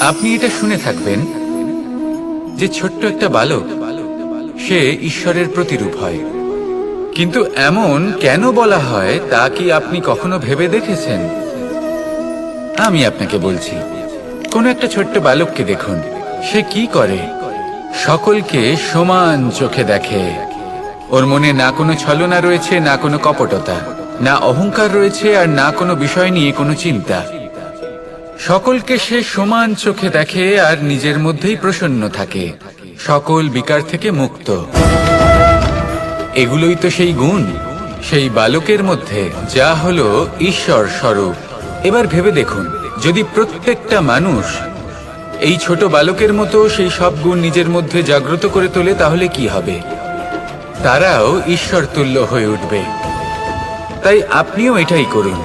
আপনি এটা শুনে থাকবেন যে ছোট্ট একটা বালক সে ঈশ্বরের প্রতিরূপ হয়, কিন্তু এমন কেন বলা হয় তা কি আপনি কখনো ভেবে দেখেছেন? আমি আপনাকে বলছি, কোন একটা ছোট্ট বালককে দেখুন, সে কি করে? সকলকে সমান চোখে দেখে। ওর মনে না কোনো ছলনা রয়েছে, না কোনো কপটতা, না অহংকার রয়েছে, আর না কোনো বিষয় নিয়ে কোনো চিন্তা। সকলকে সে সমান চোখে দেখে আর নিজের মধ্যেই প্রসন্ন থাকে, সকল বিকার থেকে মুক্ত। এগুলোই তো সেই গুণ সেই বালকের মধ্যে, যা হলো ঈশ্বর স্বরূপ। এবার ভেবে দেখুন, যদি প্রত্যেকটা মানুষ এই ছোট বালকের মতো সেই সব গুণ নিজের মধ্যে জাগ্রত করে তোলে, তাহলে কি হবে? তারাও ঈশ্বর তুল্য হয়ে উঠবে। তাই আপনিও এটাই করুন,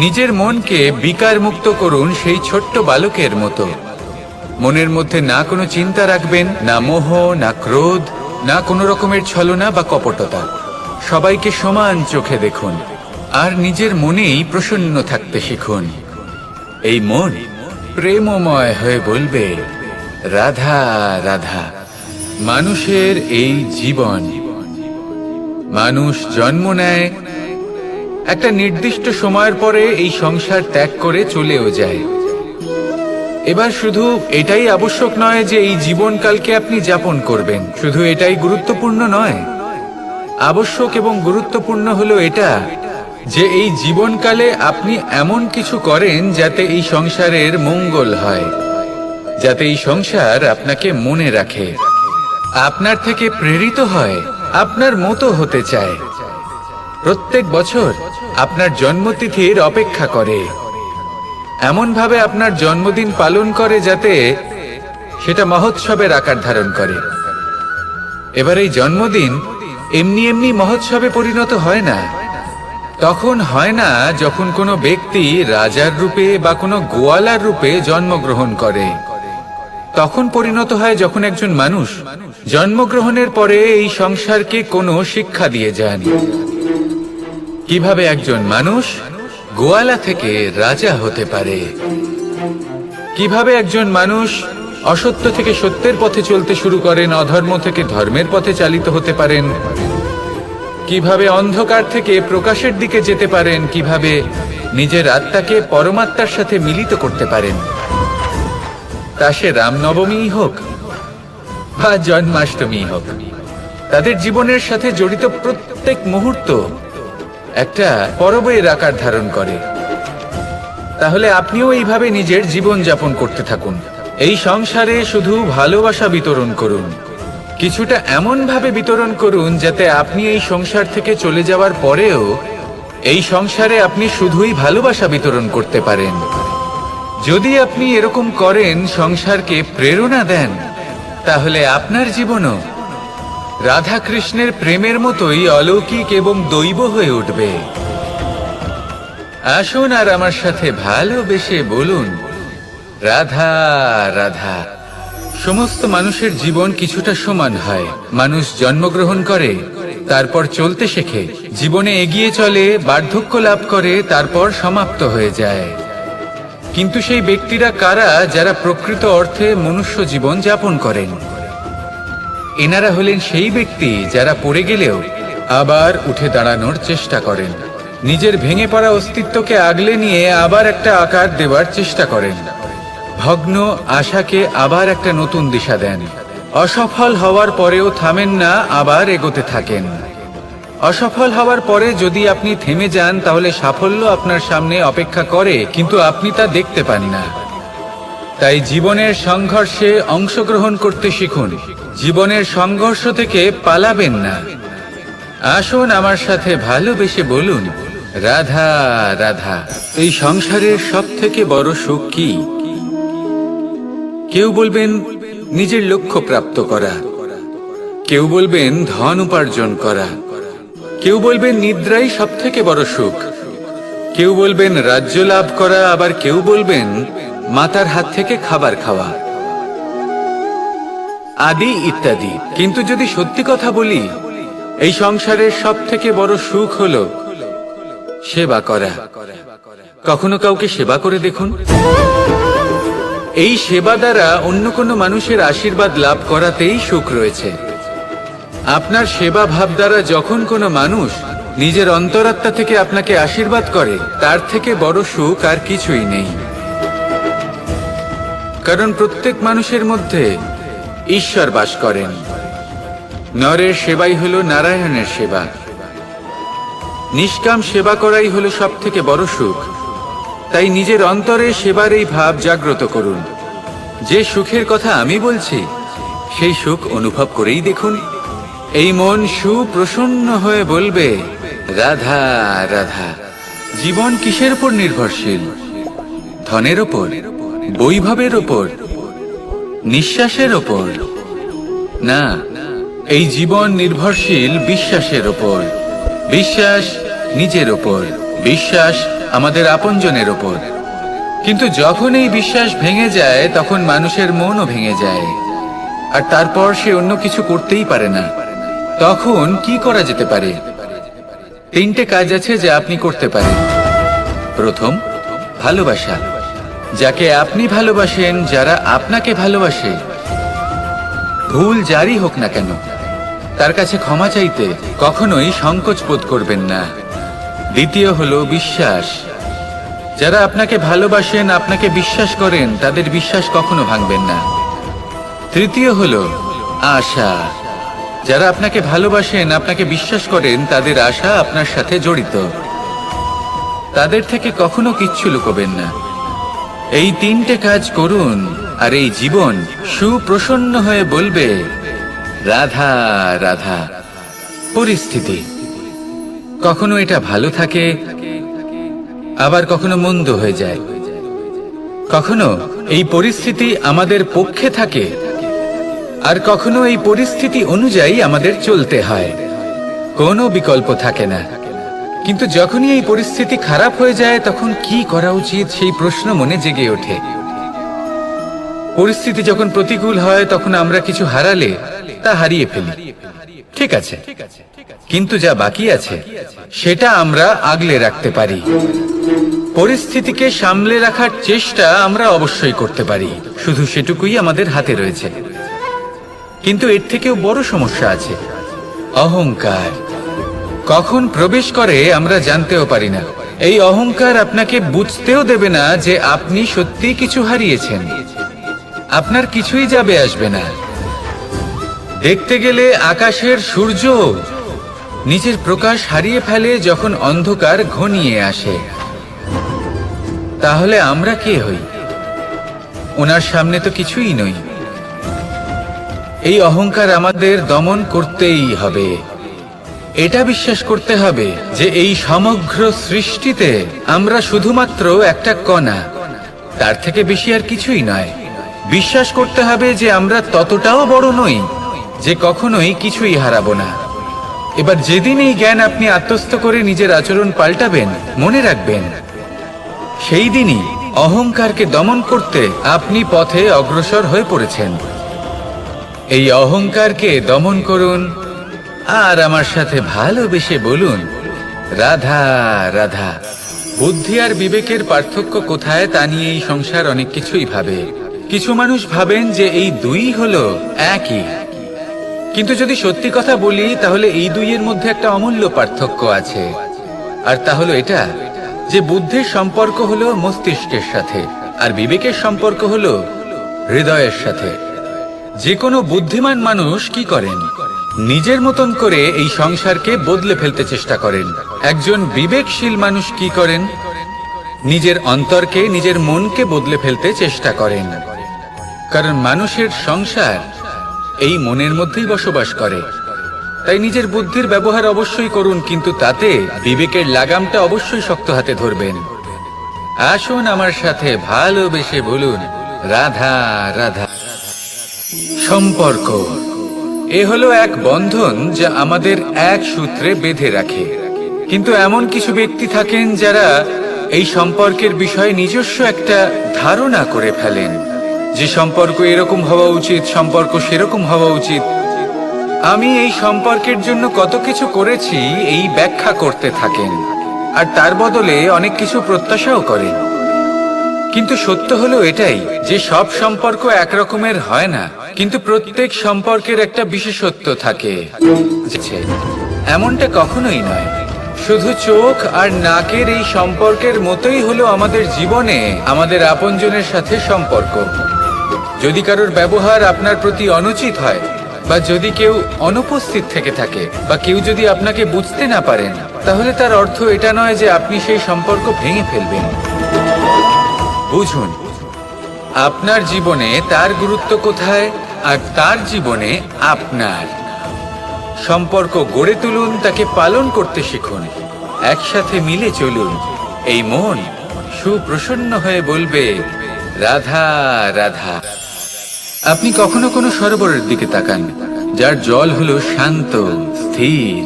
নিজের মনকে বিকার মুক্ত করুন সেই ছোট্ট বালকের মতো। মনের মধ্যে না কোনো চিন্তা রাখবেন, না মোহ, না ক্রোধ, না কোনো রকমের ছলনা বা কপটতা। সবাইকে সমান চোখে দেখুন আর নিজের মনেই প্রসন্ন থাকতে শিখুন। এই মন প্রেমময় হয়ে বলবে, রাধা রাধা। মানুষের এই জীবন, মানুষ জন্ম নেয়, একটা নির্দিষ্ট সময়ের পরে এই সংসার ত্যাগ করে চলেও যায়। এবার শুধু এটাই আবশ্যক নয় যে এই জীবনকালকে আপনি যাপন করবেন, শুধু এটাই গুরুত্বপূর্ণ নয়। আবশ্যক এবং গুরুত্বপূর্ণ হলো এটা যে এই জীবনকালে আপনি এমন কিছু করেন যাতে এই সংসারের মঙ্গল হয়, যাতে এই সংসার আপনাকে মনে রাখে, আপনার থেকে প্রেরিত হয়, আপনার মতো হতে চায়, প্রত্যেক বছর আপনার জন্মতিথির অপেক্ষা করে, এমন ভাবে আপনার জন্মদিন পালন করে যাতে সেটা মহোৎসবের আকার ধারণ করে। এবার এই জন্মদিন এমনি এমনি মহোৎসবে পরিণত হয় না। তখন হয় না যখন কোনো ব্যক্তি রাজার রূপে বা কোনো গোয়ালার রূপে জন্মগ্রহণ করে। তখন পরিণত হয় যখন একজন মানুষ জন্মগ্রহণের পরে এই সংসারকে কোনো শিক্ষা দিয়ে যান, কিভাবে একজন মানুষ গোয়ালা থেকে রাজা হতে পারে, কিভাবে একজন মানুষ অসত্য থেকে সত্যের পথে চলতে শুরু করেন, অধর্ম থেকে ধর্মের পথে চালিত হতে পারেন, কিভাবে অন্ধকার থেকে প্রকাশের দিকে যেতে পারেন, কিভাবে নিজের আত্মাকে পরমাত্মার সাথে মিলিত করতে পারেন। তা সে রামনবমী হোক বা জন্মাষ্টমী হোক, তাদের জীবনের সাথে জড়িত প্রত্যেক মুহূর্ত একটা পরবের আকার ধারণ করে। তাহলে আপনিও এইভাবে নিজের জীবন যাপন করতে থাকুন। এই সংসারে শুধু ভালোবাসা বিতরণ করুন, কিছুটা এমন ভাবে বিতরণ করুন যাতে আপনি এই সংসার থেকে চলে যাওয়ার পরেও এই সংসারে আপনি শুধুই ভালোবাসা বিতরণ করতে পারেন। যদি আপনি এরকম করেন, সংসারকে প্রেরণা দেন, তাহলে আপনার জীবনও রাধা কৃষ্ণের প্রেমের মতোই অলৌকিক এবং দৈব হয়ে উঠবে। আসুন আর আমার সাথে ভালোবেসে বলুন, রাধা রাধা। সমস্ত মানুষের জীবন কিছুটা সমান হয়। মানুষ জন্মগ্রহণ করে, তারপর চলতে শেখে, জীবনে এগিয়ে চলে, বার্ধক্য লাভ করে, তারপর সমাপ্ত হয়ে যায়। কিন্তু সেই ব্যক্তিরা কারা যারা প্রকৃত অর্থে মনুষ্য জীবন যাপন করেন? এনারা হলেন সেই ব্যক্তি যারা পড়ে গেলেও আবার উঠে দাঁড়ানোর চেষ্টা করেন, নিজের ভেঙে পড়া অস্তিত্বকে আগলে নিয়ে আবার একটা আকার দেওয়ার চেষ্টা করেন, ভগ্ন আশাকে আবার একটা নতুন দিশা দেন। অসফল হওয়ার পরেও থামেন না, আবার এগোতে থাকেন। অসফল হওয়ার পরে যদি আপনি থেমে যান, তাহলে সাফল্য আপনার সামনে অপেক্ষা করে, কিন্তু আপনি তা দেখতে পান না। তাই জীবনের সংঘর্ষে অংশগ্রহণ করতে শিখুন, জীবনের সংঘর্ষ থেকে পালাবেন না। আসুন আমার সাথে ভালোবেসে বলুন, রাধা রাধা। এই সংসারের সব থেকে বড় সুখ কি? কেউ বলবেন নিজের লক্ষ্য প্রাপ্ত করা, কেউ বলবেন ধন উপার্জন করা, কেউ বলবেন নিদ্রাই সব থেকে বড় সুখ, কেউ বলবেন রাজ্য লাভ করা, আবার কেউ বলবেন মাতার হাত থেকে খাবার খাওয়া, আদি ইত্যাদি। কিন্তু যদি সত্যি কথা বলি, এই সংসারের সব থেকে বড় সুখ হলো সেবা করা। কখনো কাউকে সেবা করে দেখুন। এই সেবা দ্বারা অন্য কোনো মানুষের আশীর্বাদ লাভ করাতেই সুখ রয়েছে। আপনার সেবা ভাব দ্বারা যখন কোনো মানুষ নিজের অন্তরাত্মা থেকে আপনাকে আশীর্বাদ করে, তার থেকে বড় সুখ আর কিছুই নেই। কারণ প্রত্যেক মানুষের মধ্যে ঈশ্বর বাস করেন। নরের সেবাই হলো নারায়ণের সেবা। নিষ্কাম সেবা করাই হলো সব থেকে বড় সুখ। তাই নিজের অন্তরে সেবার এই ভাব জাগ্রত করুন। যে সুখের কথা আমি বলছি, সেই সুখ অনুভব করেই দেখুন। এই মন সুপ্রসন্ন হয়ে বলবে, রাধা রাধা। জীবন কিসের উপর নির্ভরশীল? ধনের ওপর, বৈভবের ওপর, নিঃশ্বাসের ওপর? না, এই জীবন নির্ভরশীল বিশ্বাসের ওপর। বিশ্বাস নিজের ওপর, বিশ্বাস আমাদের আপনজনের ওপর। কিন্তু যখন এই বিশ্বাস ভেঙে যায়, তখন মানুষের মনও ভেঙে যায়, আর তারপর সে অন্য কিছু করতেই পারে না। তখন কি করা যেতে পারে? তিনটে কাজ আছে যা আপনি করতে পারেন। প্রথম, ভালোবাসা। যাকে আপনি ভালোবাসেন, যারা আপনাকে ভালোবাসে, ভুল যারই হোক না কেন, তার কাছে ক্ষমা চাইতে কখনোই সংকোচ বোধ করবেন না। দ্বিতীয় হলো বিশ্বাস। যারা আপনাকে ভালোবাসেন, আপনাকে বিশ্বাস করেন, তাদের বিশ্বাস কখনো ভাঙবেন না। তৃতীয় হলো আশা। যারা আপনাকে ভালোবাসেন, আপনাকে বিশ্বাস করেন, তাদের আশা আপনার সাথে জড়িত। তাদের থেকে কখনো কিচ্ছু লুকোবেন না। এই তিনটে কাজ করুন, আর এই জীবন সুপ্রসন্ন হয়ে বলবে, রাধা রাধা। পরিস্থিতি কখনো এটা ভালো থাকে, আবার কখনো মন্দ হয়ে যায়। কখনো এই পরিস্থিতি আমাদের পক্ষে থাকে, আর কখনো এই পরিস্থিতি অনুযায়ী আমাদের চলতে হয়। কোনো বিকল্প থাকে না। কিন্তু যখনই এই পরিস্থিতি খারাপ হয়ে যায়, তখন কি করা উচিত সেই প্রশ্ন মনে জেগে ওঠে। পরিস্থিতি যখন প্রতিকূল হয়, তখন আমরা কিছু হারালে তা হারিয়ে ফেলি, ঠিক আছে, কিন্তু যা বাকি আছে সেটা আমরা আগলে রাখতে পারি। পরিস্থিতিকে সামলে রাখার চেষ্টা আমরা অবশ্যই করতে পারি, শুধু সেটুকুই আমাদের হাতে রয়েছে। কিন্তু এর থেকেও বড় সমস্যা আছে, অহংকার। কখন প্রবেশ করে আমরা জানতেও পারি না। এই অহংকার আপনাকে বুঝতেও দেবে না যে আপনি সত্যি কিছু হারিয়েছেন। আপনার কিছুই যাবে আসবে না। দেখতে গেলে আকাশের সূর্য নিজের প্রকাশ হারিয়ে ফেলে যখন অন্ধকার ঘনিয়ে আসে। তাহলে আমরা কে হই? ওনার সামনে তো কিছুই নই। এই অহংকার আমাদের দমন করতেই হবে। এটা বিশ্বাস করতে হবে যে এই সমগ্র সৃষ্টিতে আমরা শুধুমাত্র একটা কণা, তার থেকে বেশি আর কিছুই নয়। বিশ্বাস করতে হবে যে আমরা ততটাও বড় নই যে কখনোই কিছুই হারাবো না। এবার যেদিন এই জ্ঞান আপনি আত্মস্থ করে নিজের আচরণ পাল্টাবেন, মনে রাখবেন সেই দিনই অহংকারকে দমন করতে আপনি পথে অগ্রসর হয়ে পড়েছেন। এই অহংকারকে দমন করুন, আর আমার সাথে ভালোবেসে বলুন, রাধা রাধা। বুদ্ধি আর বিবেকের পার্থক্য কোথায় তা নিয়ে এই সংসার অনেক কিছুই ভাবে। কিছু মানুষ ভাবেন যে এই দুই হলো একই, কিন্তু যদি সত্যি কথা বলি, তাহলে এই দুইয়ের মধ্যে একটা অমূল্য পার্থক্য আছে। আর তা হলো এটা যে বুদ্ধির সম্পর্ক হলো মস্তিষ্কের সাথে, আর বিবেকের সম্পর্ক হলো হৃদয়ের সাথে। যে কোনো বুদ্ধিমান মানুষ কি করেন? নিজের মতন করে এই সংসারকে বদলে ফেলতে চেষ্টা করেন। একজন বিবেকশীল মানুষ কি করেন? নিজের অন্তরকে, নিজের মনকে বদলে ফেলতে চেষ্টা করেন। কারণ মানুষের সংসার এই মনের মধ্যেই বসবাস করে। তাই নিজের বুদ্ধির ব্যবহার অবশ্যই করুন, কিন্তু তাতে বিবেকের লাগামটা অবশ্যই শক্ত হাতে ধরবেন। আসুন আমার সাথে ভালোবেসে বলুন, রাধা রাধা। সম্পর্ক এ হলো এক বন্ধন যা আমাদের এক সূত্রে বেঁধে রাখে। কিন্তু এমন কিছু ব্যক্তি থাকেন যারা এই সম্পর্কের বিষয়ে নিজস্ব একটা ধারণা করে ফেলেন যে সম্পর্ক এরকম হওয়া উচিত, সম্পর্ক সেরকম হওয়া উচিত। আমি এই সম্পর্কের জন্য কত কিছু করেছি এই ব্যাখ্যা করতে থাকেন, আর তার বদলে অনেক কিছু প্রত্যাশাও করেন। কিন্তু সত্য হলো এটাই যে সব সম্পর্ক একরকমের হয় না, কিন্তু প্রত্যেক সম্পর্কের একটা বিশেষত্ব থাকে। এমনটা কখনোই নয়। শুধু চোখ আর নাকের এই সম্পর্কের মতোই হলো আমাদের জীবনে আমাদের আপনজনের সাথে সম্পর্ক। যদি কারোর ব্যবহার আপনার প্রতি অনুচিত হয়, বা যদি কেউ অনুপস্থিত থেকে থাকে, বা কেউ যদি আপনাকে বুঝতে না পারেন, তাহলে তার অর্থ এটা নয় যে আপনি সেই সম্পর্ক ভেঙে ফেলবেন। বুঝুন, আপনার জীবনে তার গুরুত্ব কোথায়, আর তার জীবনে আপনার। সম্পর্ক গড়ে তুলুন, তাকে পালন করতে শিখুন, একসাথে মিলে চলুন। এই মন সুপ্রসন্ন হয়ে বলবে, রাধা রাধা। আপনি কখনো কোনো সরোবরের দিকে তাকান যার জল হলো শান্ত, স্থির।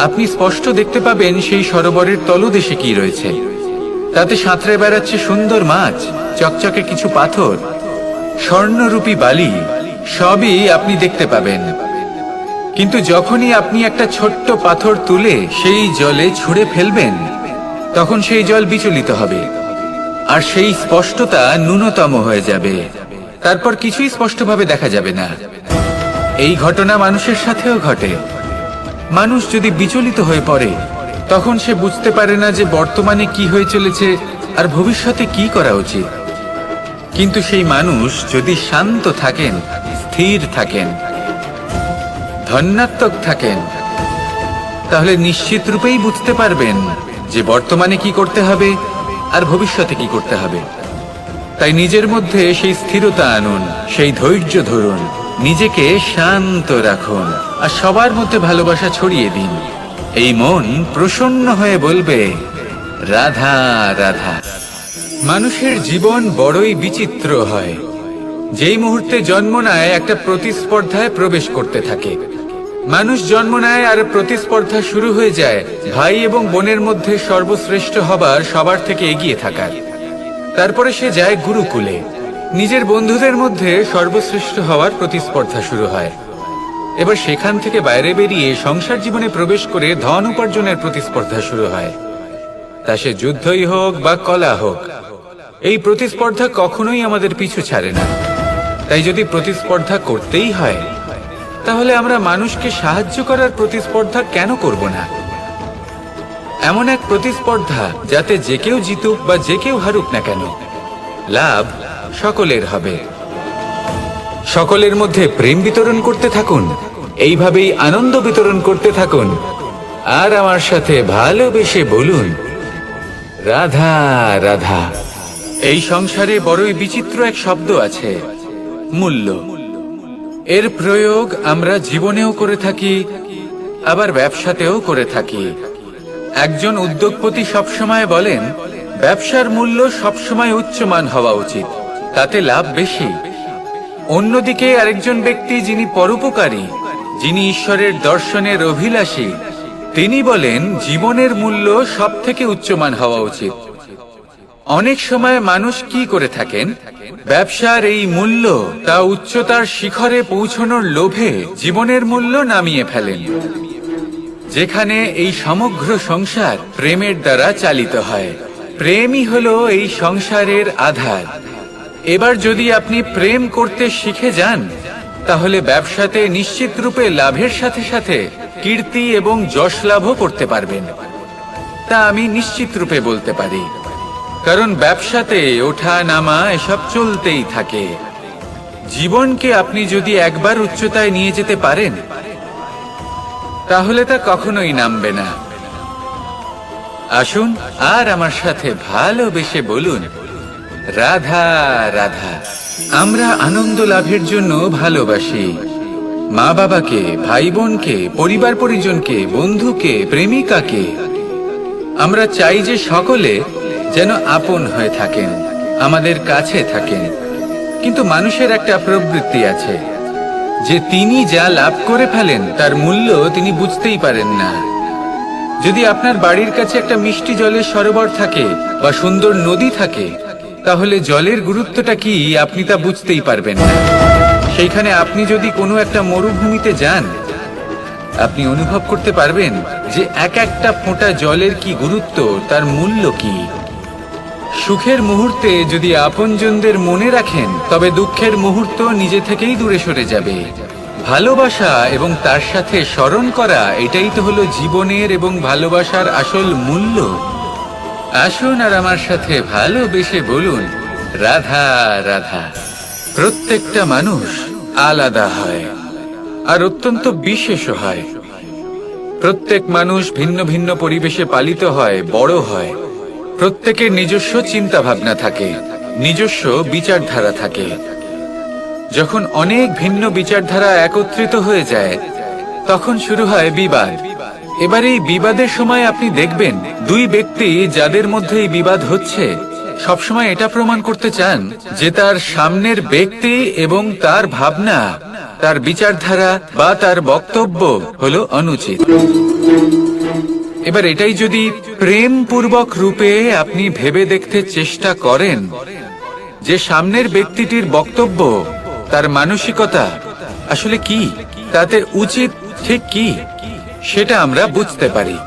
আপনি স্পষ্ট দেখতে পাবেন সেই সরোবরের তলদেশে কি রয়েছে। তাতে সাঁতরে বেড়াচ্ছে সুন্দর মাছ, চকচকে কিছু পাথর, স্বর্ণরূপী বালি, সবই আপনি দেখতে পাবেন। কিন্তু যখনই আপনি একটা ছোট্ট পাথর তুলে সেই জলে ছুঁড়ে ফেলবেন, তখন সেই জল বিচলিত হবে, আর সেই স্পষ্টতা ন্যূনতম হয়ে যাবে। তারপর কিছুই স্পষ্টভাবে দেখা যাবে না। এই ঘটনা মানুষের সাথেও ঘটে। মানুষ যদি বিচলিত হয়ে পড়ে, তখন সে বুঝতে পারে না যে বর্তমানে কি হয়ে চলেছে আর ভবিষ্যতে কি করা উচিত। কিন্তু সেই মানুষ যদি শান্ত থাকেন, স্থির থাকেন, ধন্যাত্মক থাকেন, তাহলে নিশ্চিত রূপেই বুঝতে পারবেন যে বর্তমানে কি করতে হবে আর ভবিষ্যতে কি করতে হবে। তাই নিজের মধ্যে সেই স্থিরতা আনুন, সেই ধৈর্য ধরুন, নিজেকে শান্ত রাখুন, আর সবার মধ্যে ভালোবাসা ছড়িয়ে দিন। এই মন প্রসন্ন হয়ে বলবে, রাধা রাধা। মানুষের জীবন বড়ই বিচিত্র হয়। যেই মুহূর্তে জন্ম নেয় একটা প্রতিস্পর্ধায় প্রবেশ করতে থাকে। মানুষ জন্ম নেয় আর প্রতিস্পর্ধা শুরু হয়ে যায় ভাই এবং বোনের মধ্যে সর্বশ্রেষ্ঠ হবার, সবার থেকে এগিয়ে থাকার। তারপরে সে যায় গুরুকুলে। নিজের বন্ধুদের মধ্যে সর্বশ্রেষ্ঠ হওয়ার প্রতিস্পর্ধা শুরু হয়। এবার সেখান থেকে বাইরে বেরিয়ে সংসার জীবনে প্রবেশ করে ধন উপার্জনের প্রতিস্পর্ধা শুরু হয়। তা সে যুদ্ধই হোক বা কলা হোক, এই প্রতিস্পর্ধা কখনোই আমাদের পিছু ছাড়ে না। তাই যদি প্রতিস্পর্ধা করতেই হয়, তাহলে আমরা মানুষকে সাহায্য করার প্রতিস্পর্ধা কেন করব না? এমন এক প্রতিস্পর্ধা যাতে যে কেউ জিতুক বা যে কেউ হারুক না কেন, লাভ সকলের হবে। সকলের মধ্যে প্রেম বিতরণ করতে থাকুন, এইভাবেই আনন্দ বিতরণ করতে থাকুন, আর আমার সাথে ভালোবেসে বলুন, রাধা রাধা। এই সংসারে বড়ই বিচিত্র এক শব্দ আছে, মূল্য। এর প্রয়োগ আমরা জীবনেও করে থাকি, আবার ব্যবসাতেও করে থাকি। একজন উদ্যোগপতি সবসময় বলেন, ব্যবসার মূল্য সবসময় উচ্চমান হওয়া উচিত, তাতে লাভ বেশি। অন্যদিকে আরেকজন ব্যক্তি যিনি পরোপকারী, যিনি ঈশ্বরের দর্শনের অভিলাষী, তিনি বলেন জীবনের মূল্য সব থেকে উচ্চমান হওয়া উচিত। অনেক সময় মানুষ কি করে থাকেন, ব্যবসার এই মূল্য তা উচ্চতার শিখরে পৌঁছানোর লোভে জীবনের মূল্য নামিয়ে ফেলেন। যেখানে এই সমগ্র সংসার প্রেমের দ্বারা চালিত হয়। প্রেমই হলো এই সংসারের আধার। এবার যদি আপনি প্রেম করতে শিখে যান, তাহলে ব্যবসাতে নিশ্চিত রূপে লাভের সাথে সাথে কীর্তি এবং যশ লাভও করতে পারবেন। তা আমি নিশ্চিত রূপে বলতে পারি, কারণ ব্যবসাতে ওঠা নামা এসব চলতেই থাকে। জীবনকে আপনি যদি একবার উচ্চতায় নিয়ে যেতে পারেন, তাহলে তা কখনোই নামবে না। আসুন আর আমার সাথে ভালোবেসে বলুন, রাধা রাধা। আমরা আনন্দ লাভের জন্য ভালোবাসি মা বাবাকে, ভাই বোনকে, পরিবার পরিজনকে, বন্ধুকে, প্রেমিকাকে। আমরা চাই যে সকলে যেন আপন হয়ে থাকেন, আমাদের কাছে থাকেন। কিন্তু মানুষের একটা প্রবৃত্তি আছে যে তিনি যা লাভ করে ফেলেন তার মূল্য তিনি বুঝতেই পারেন না। যদি আপনার বাড়ির কাছে একটা মিষ্টি জলের সরোবর থাকে বা সুন্দর নদী থাকে, তাহলে জলের গুরুত্বটা কি আপনি তা বুঝতেই পারবেন না। সেইখানে আপনি যদি কোনো একটা মরুভূমিতে যান, আপনি অনুভব করতে পারবেন যে এক একটা ফোঁটা জলের কি গুরুত্ব, তার মূল্য কি। সুখের মুহূর্তে যদি আপনজনদের মনে রাখেন, তবে দুঃখের মুহূর্ত নিজে থেকেই দূরে সরে যাবে। ভালোবাসা এবং তার সাথে স্মরণ করা, এটাই তো হলো জীবনের এবং ভালোবাসার আসল মূল্য। আসুন আর আমার সাথে ভালোবেসে বলুন, রাধা রাধা। প্রত্যেকটা মানুষ আলাদা হয় আর অত্যন্ত বিশেষ হয়। প্রত্যেক মানুষ ভিন্ন ভিন্ন পরিবেশে পালিত হয়, বড় হয়। প্রত্যেকের নিজস্ব চিন্তা ভাবনা থাকে, নিজস্ব বিচারধারা থাকে। যখন অনেক ভিন্ন বিচারধারা একত্রিত হয়ে যায়, তখন শুরু হয় বিবাদ। এবার এই বিবাদের সময় আপনি দেখবেন, দুই ব্যক্তি যাদের মধ্যে এই বিবাদ হচ্ছে, সবসময় এটা প্রমাণ করতে চান যে তার সামনের ব্যক্তি এবং তার ভাবনা, তার বিচারধারা বা তার বক্তব্য হলো অনুচিত। এবার এটাই যদি প্রেমপূর্বক রূপে আপনি ভেবে দেখতে চেষ্টা করেন যে সামনের ব্যক্তিটির বক্তব্য, তার মানসিকতা আসলে কি, তাতে উচিত ঠিক কি, সেটা আমরা বুঝতে পারি।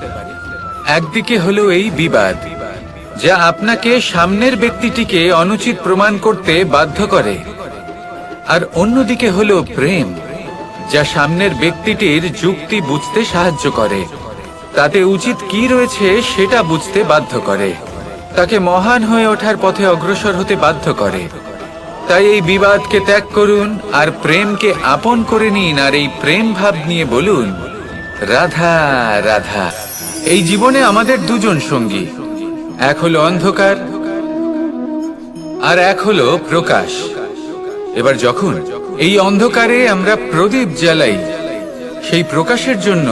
একদিকে হলো এই বিবাদ, যা আপনাকে সামনের ব্যক্তিটিকে অনুচিত প্রমাণ করতে বাধ্য করে, আর অন্যদিকে হলো প্রেম, যা সামনের ব্যক্তিটির যুক্তি বুঝতে সাহায্য করে, তাতে উচিত কি রয়েছে সেটা বুঝতে বাধ্য করে, তাকে মহান হয়ে ওঠার পথে অগ্রসর হতে বাধ্য করে। তাই এই বিবাদকে ত্যাগ করুন আর প্রেমকে আপন করে নিন, আর এই প্রেম ভাব নিয়ে বলুন, রাধা রাধা। এই জীবনে আমাদের দুজন সঙ্গী, এক হলো অন্ধকার আর এক হলো প্রকাশ। এবার যখন এই অন্ধকারে আমরা প্রদীপ জ্বালাই, সেই প্রকাশের জন্য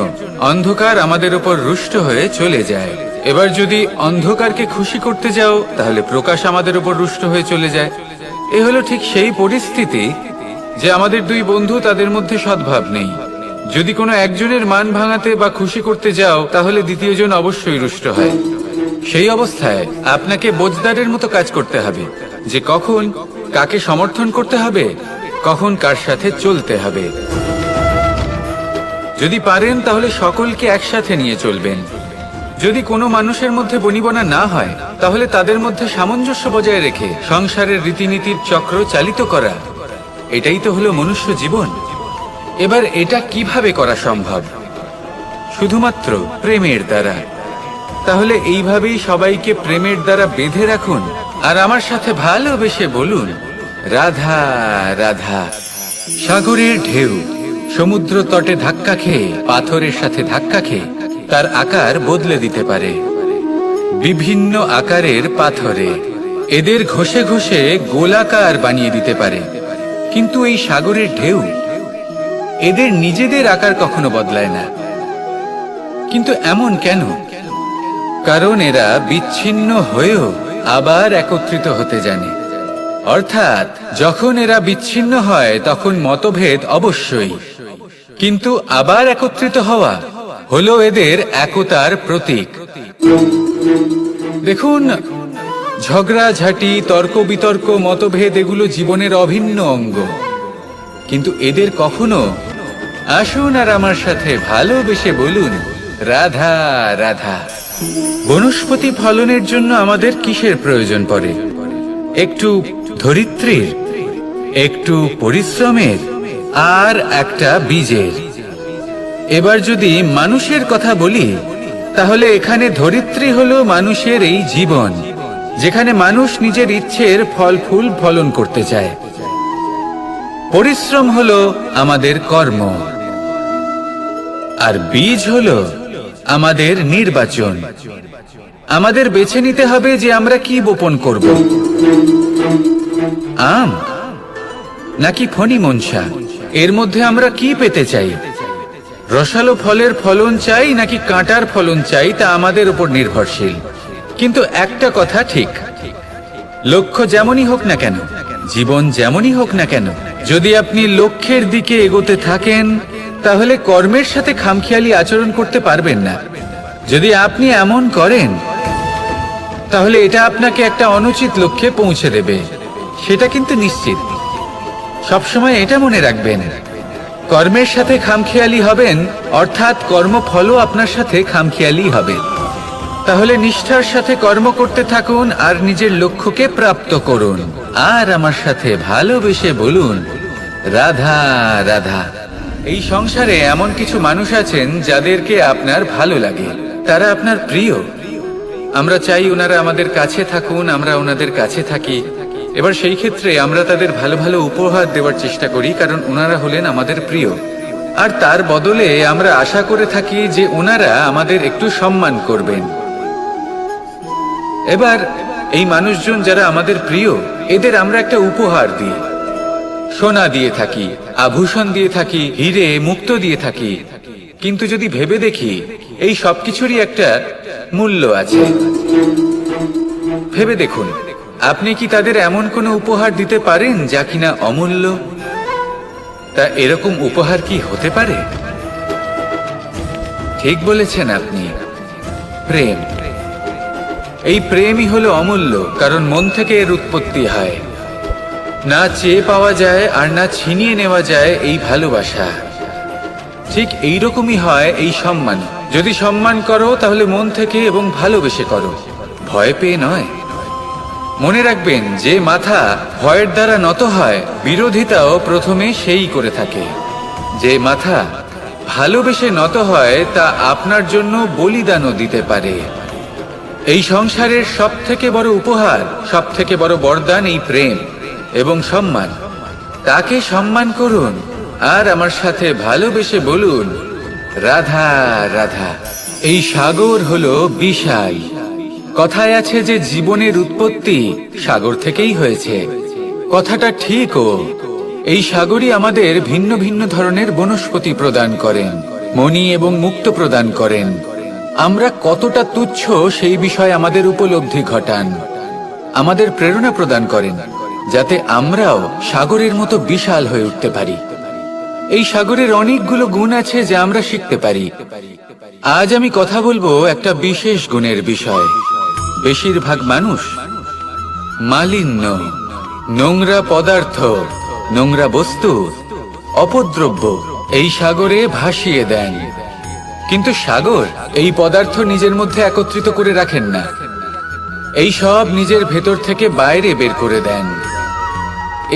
অন্ধকার আমাদের উপর রুষ্ট হয়ে চলে যায়। এবার যদি অন্ধকারকে খুশি করতে যাও, তাহলে প্রকাশ আমাদের উপর রুষ্ট হয়ে চলে যায়। এ হলো ঠিক সেই পরিস্থিতি যে আমাদের দুই বন্ধু, তাদের মধ্যে সদ্ভাব নেই। যদি কোনো একজনের মান ভাঙাতে বা খুশি করতে যাও, তাহলে দ্বিতীয়জন অবশ্যই রুষ্ট হয়। সেই অবস্থায় আপনাকে বোঝদারের মতো কাজ করতে হবে যে কখন কাকে সমর্থন করতে হবে, কখন কার সাথে চলতে হবে। যদি পারেন তাহলে সকলকে একসাথে নিয়ে চলবেন। যদি কোনো মানুষের মধ্যে বনিবনা না হয়, তাহলে তাদের মধ্যে সামঞ্জস্য বজায় রেখে সংসারের রীতিনীতির চক্র চালিত করা, এটাই তো হলো মনুষ্য জীবন। এবার এটা কিভাবে করা সম্ভব? শুধুমাত্র প্রেমের দ্বারা। তাহলে এইভাবেই সবাইকে প্রেমের দ্বারা বেঁধে রাখুন আর আমার সাথে ভালোবেসে বলুন, রাধা রাধা। সাগরের ঢেউ সমুদ্র তটে ধাক্কা খেয়ে, পাথরের সাথে ধাক্কা খেয়ে তার আকার বদলে দিতে পারে। বিভিন্ন আকারের পাথরে এদের ঘষে ঘষে গোলাকার বানিয়ে দিতে পারে, কিন্তু এই সাগরের ঢেউ এদের নিজেদের আকার কখনো বদলায় না। কিন্তু এমন কেন? কারণ এরা বিচ্ছিন্ন হয়েও আবার একত্রিত হতে জানে। অর্থাৎ যখন এরা বিচ্ছিন্ন হয় তখন মতভেদ অবশ্যই, কিন্তু আবার একত্রিত হওয়া হলো এদের একতার প্রতীক। দেখুন, ঝগড়াঝাটি, তর্ক বিতর্ক, মতভেদ এগুলো জীবনের অভিন্ন অঙ্গ, কিন্তু এদের কখনো, আসুন আর আমার সাথে ভালোবেসে বলুন, রাধা রাধা। বনস্পতি ফলনের জন্য আমাদের কিসের প্রয়োজন পড়ে? একটু ধরিত্রীর, একটু পরিশ্রমের, আর একটা বীজের। এবার যদি মানুষের কথা বলি, তাহলে এখানে ধরিত্রী হলো মানুষের এই জীবন, যেখানে মানুষ নিজের ইচ্ছের ফল ফুল ফলন করতে চায়। পরিশ্রম হলো আমাদের কর্ম, আর বীজ হলো আমাদের নির্বাচন। আমাদের বেছে নিতে হবে যে আমরা কি বপন করব, আম নাকি ফণি মনসা। এর মধ্যে আমরা কি পেতে চাই? রসালো ফলের ফলন চাই নাকি কাঁটার ফলন চাই, তা আমাদের উপর নির্ভরশীল। কিন্তু একটা কথা ঠিক, লক্ষ্য যেমনই হোক না কেন, জীবন যেমনই হোক না কেন, যদি আপনি লক্ষ্যের দিকে এগোতে থাকেন, তাহলে কর্মের সাথে খামখেয়ালি আচরণ করতে পারবেন না। যদি আপনি এমন করেন, তাহলে এটা আপনাকে একটা অনুচিত লক্ষ্যে পৌঁছে দেবে, সেটা কিন্তু নিশ্চিত। সবসময় এটা মনে রাখবেন, কর্মের সাথে খামখেয়ালি হবেন অর্থাৎ কর্মফলও আপনার সাথে খামখেয়ালি হবে। তাহলে নিষ্ঠার সাথে কর্ম করতে থাকুন আর নিজের লক্ষ্যকে প্রাপ্ত করুন। আর আমার সাথে ভালোবেসে বলুন, রাধা রাধা। এই সংসারে এমন কিছু মানুষ আছেন যাদেরকে আপনার ভালো লাগে, তারা আপনার প্রিয়। আমরা চাই ওনারা আমাদের কাছে থাকুন, আমরা ওনাদের কাছে থাকি। এবার সেই ক্ষেত্রে আমরা তাদের ভালো ভালো উপহার দেওয়ার চেষ্টা করি, কারণ ওনারা হলেন আমাদের প্রিয়। আর তার বদলে আমরা আশা করে থাকি যে ওনারা আমাদের একটু সম্মান করবেন। এবার এই মানুষজন যারা আমাদের প্রিয়, এদের আমরা একটা উপহার দিই। সোনা দিয়ে থাকি, আভূষণ দিয়ে থাকি, হিরে মুক্তো দিয়ে থাকি। কিন্তু যদি ভেবে দেখি, এই সবকিছুরই একটা মূল্য আছে। ভেবে দেখুন, আপনি কি তাদের এমন কোনো উপহার দিতে পারেন যা কিনা অমূল্য? তা এরকম উপহার কি হতে পারে? ঠিক বলেছেন আপনি, প্রেম। এই প্রেমই হলো অমূল্য, কারণ মন থেকে এর উৎপত্তি হয়। না চেয়ে পাওয়া যায় আর না ছিনিয়ে নেওয়া যায় এই ভালোবাসা। ঠিক এইরকমই হয় এই সম্মান। যদি সম্মান করো তাহলে মন থেকে এবং ভালোবেসে করো, ভয় পেয়ে নয়। মনে রাখবেন, যে মাথা ভয়ের দ্বারা নত হয়, বিরোধিতাও প্রথমে সেই করে থাকে। যে মাথা ভালোবেসে নত হয়, তা আপনার জন্য বলিদানও দিতে পারে। এই সংসারের সব থেকে বড় উপহার, সব থেকে বড় বরদান এই প্রেম এবং সম্মান। তাকে সম্মান করুন আর আমার সাথে ভালোবেসে বলুন, রাধা রাধা। এই সাগর হলো বিশাল। কথায় আছে যে জীবনের উৎপত্তি সাগর থেকেই হয়েছে। কথাটা ঠিকও। এই সাগরই আমাদের ভিন্ন ভিন্ন ধরনের বনস্পতি প্রদান করেন, মণি এবং মুক্ত প্রদান করেন। আমরা কতটা তুচ্ছ সেই বিষয়ে আমাদের উপলব্ধি ঘটান, আমাদের প্রেরণা প্রদান করেন, যাতে আমরাও সাগরের মতো বিশাল হয়ে উঠতে পারি। এই সাগরের অনেকগুলো গুণ আছে যা আমরা শিখতে পারি। আজ আমি কথা বলবো একটা বিশেষ গুণের বিষয়। বেশিরভাগ মানুষ মালিন্য, নোংরা পদার্থ, নোংরা বস্তু, অপদ্রব্য এই সাগরে ভাসিয়ে দেন। কিন্তু সাগর এই পদার্থ নিজের মধ্যে একত্রিত করে রাখেন না, এই সব নিজের ভেতর থেকে বাইরে বের করে দেন।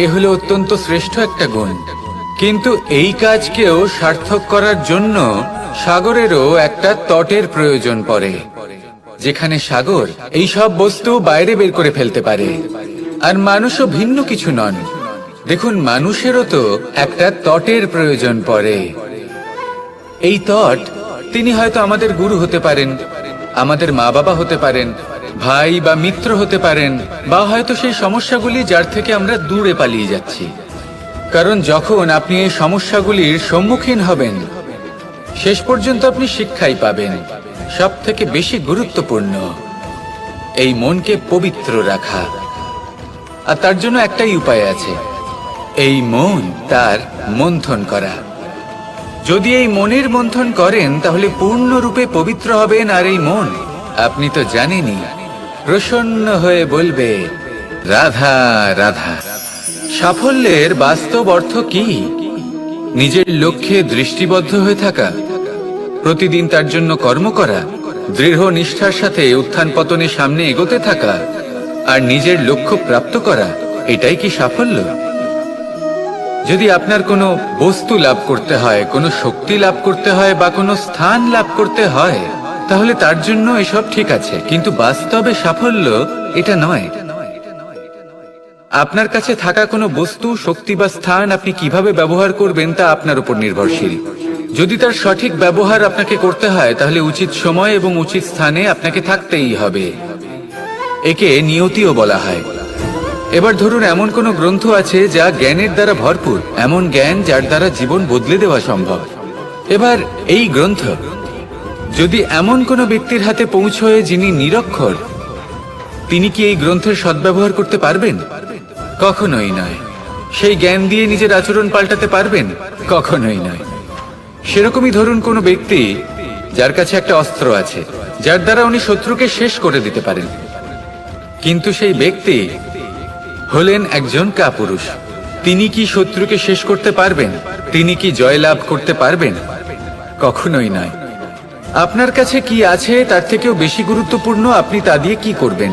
এ হলো অত্যন্ত শ্রেষ্ঠ একটা গুণ। কিন্তু এই কাজকেও সার্থক করার জন্য সাগরেরও একটা তটের প্রয়োজন পড়ে, যেখানে সাগর এই সব বস্তু বাইরে বের করে ফেলতে পারে। আর মানুষও ভিন্ন কিছু নন। দেখুন, মানুষেরও তো একটা তটের প্রয়োজন পড়ে। এই তট, তিনি হয়তো আমাদের গুরু হতে পারেন, আমাদের মা বাবা হতে পারেন, ভাই বা মিত্র হতে পারেন, বা হয়তো সেই সমস্যাগুলি যার থেকে আমরা দূরে পালিয়ে যাচ্ছি। কারণ যখন আপনি এই সমস্যাগুলির সম্মুখীন হবেন, শেষ পর্যন্ত আপনি শিক্ষাই পাবেন। সব থেকে বেশি গুরুত্বপূর্ণ এই মনকে পবিত্র রাখা। আর তার জন্য একটাই উপায় আছে, এই মন তার মন্থন করা। যদি এই মনের মন্থন করেন তাহলে পূর্ণরূপে পবিত্র হবেন। আর এই মন, আপনি তো জানেনই, প্রসন্ন হয়ে বলবে, রাধা রাধা। সাফল্যের বাস্তব অর্থ কি? নিজের লক্ষ্যে দৃষ্টিবদ্ধ হয়ে থাকা, প্রতিদিন তার জন্য কর্ম করা, দৃঢ় নিষ্ঠার সাথে উত্থান পতনে সামনে এগোতে থাকা আর নিজের লক্ষ্য প্রাপ্ত করা, এটাই কি সাফল্য? যদি আপনার কোনো বস্তু লাভ করতে হয়, কোনো শক্তি লাভ করতে হয় বা কোনো স্থান লাভ করতে হয়, তাহলে তার জন্য এসব ঠিক আছে, কিন্তু বাস্তবে সাফল্য এটা নয়। আপনার কাছে থাকা কোনো বস্তু, শক্তি বা স্থান আপনি কিভাবে ব্যবহার করবেন তা আপনার উপর নির্ভরশীল। যদি তার সঠিক ব্যবহার আপনাকে করতে হয়, তাহলে উচিত সময় এবং উচিত স্থানে আপনাকে থাকতেই হবে। একে নিয়তিও বলা হয়। এবার ধরুন, এমন কোনো গ্রন্থ আছে যা জ্ঞানের দ্বারা ভরপুর, এমন জ্ঞান যার দ্বারা জীবন বদলে দেওয়া সম্ভব। এবার এই গ্রন্থ যদি এমন কোনো ব্যক্তির হাতে পৌঁছয় যিনি নিরক্ষর, তিনি কি এই গ্রন্থের সদ্ব্যবহার করতে পারবেন? কখনোই নয়। সেই জ্ঞান দিয়ে নিজের আচরণ পাল্টাতে পারবেন? কখনোই নয়। সেরকমই ধরুন, কোনো ব্যক্তি যার কাছে একটা অস্ত্র আছে, যার দ্বারা উনি শত্রুকে শেষ করে দিতে পারেন, কিন্তু সেই ব্যক্তি হলেন একজন কাপুরুষ। তিনি কি শত্রুকে শেষ করতে পারবেন? তিনি কি জয়লাভ করতে পারবেন? কখনোই নয়। আপনার কাছে কি আছে তার থেকেও বেশি গুরুত্বপূর্ণ আপনি তা দিয়ে কি করবেন।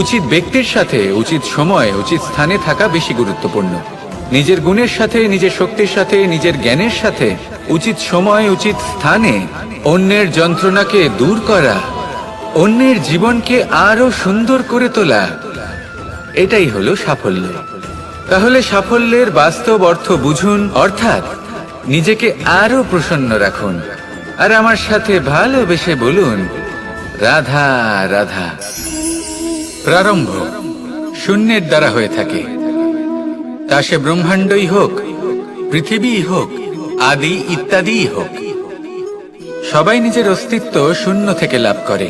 উচিত ব্যক্তির সাথে উচিত সময় উচিত স্থানে থাকা বেশি গুরুত্বপূর্ণ। নিজের গুণের সাথে, নিজের শক্তির সাথে, নিজের জ্ঞানের সাথে উচিত সময় উচিত স্থানে অন্যের যন্ত্রণাকে দূর করা, অন্যের জীবনকে আরো সুন্দর করে তোলা, এটাই হলো সাফল্য। তাহলে সাফল্যের বাস্তব অর্থ বুঝুন, অর্থাৎ নিজেকে আরো প্রসন্ন রাখুন। আর আমার সাথে ভালোবেসে বলুন, রাধা রাধা। প্রারম্ভ শূন্যের দ্বারা হয়ে থাকে, তা সে ব্রহ্মাণ্ডই হোক, পৃথিবীই হোক, আদি ইত্যাদিই হোক। সবাই নিজের অস্তিত্ব শূন্য থেকে লাভ করে।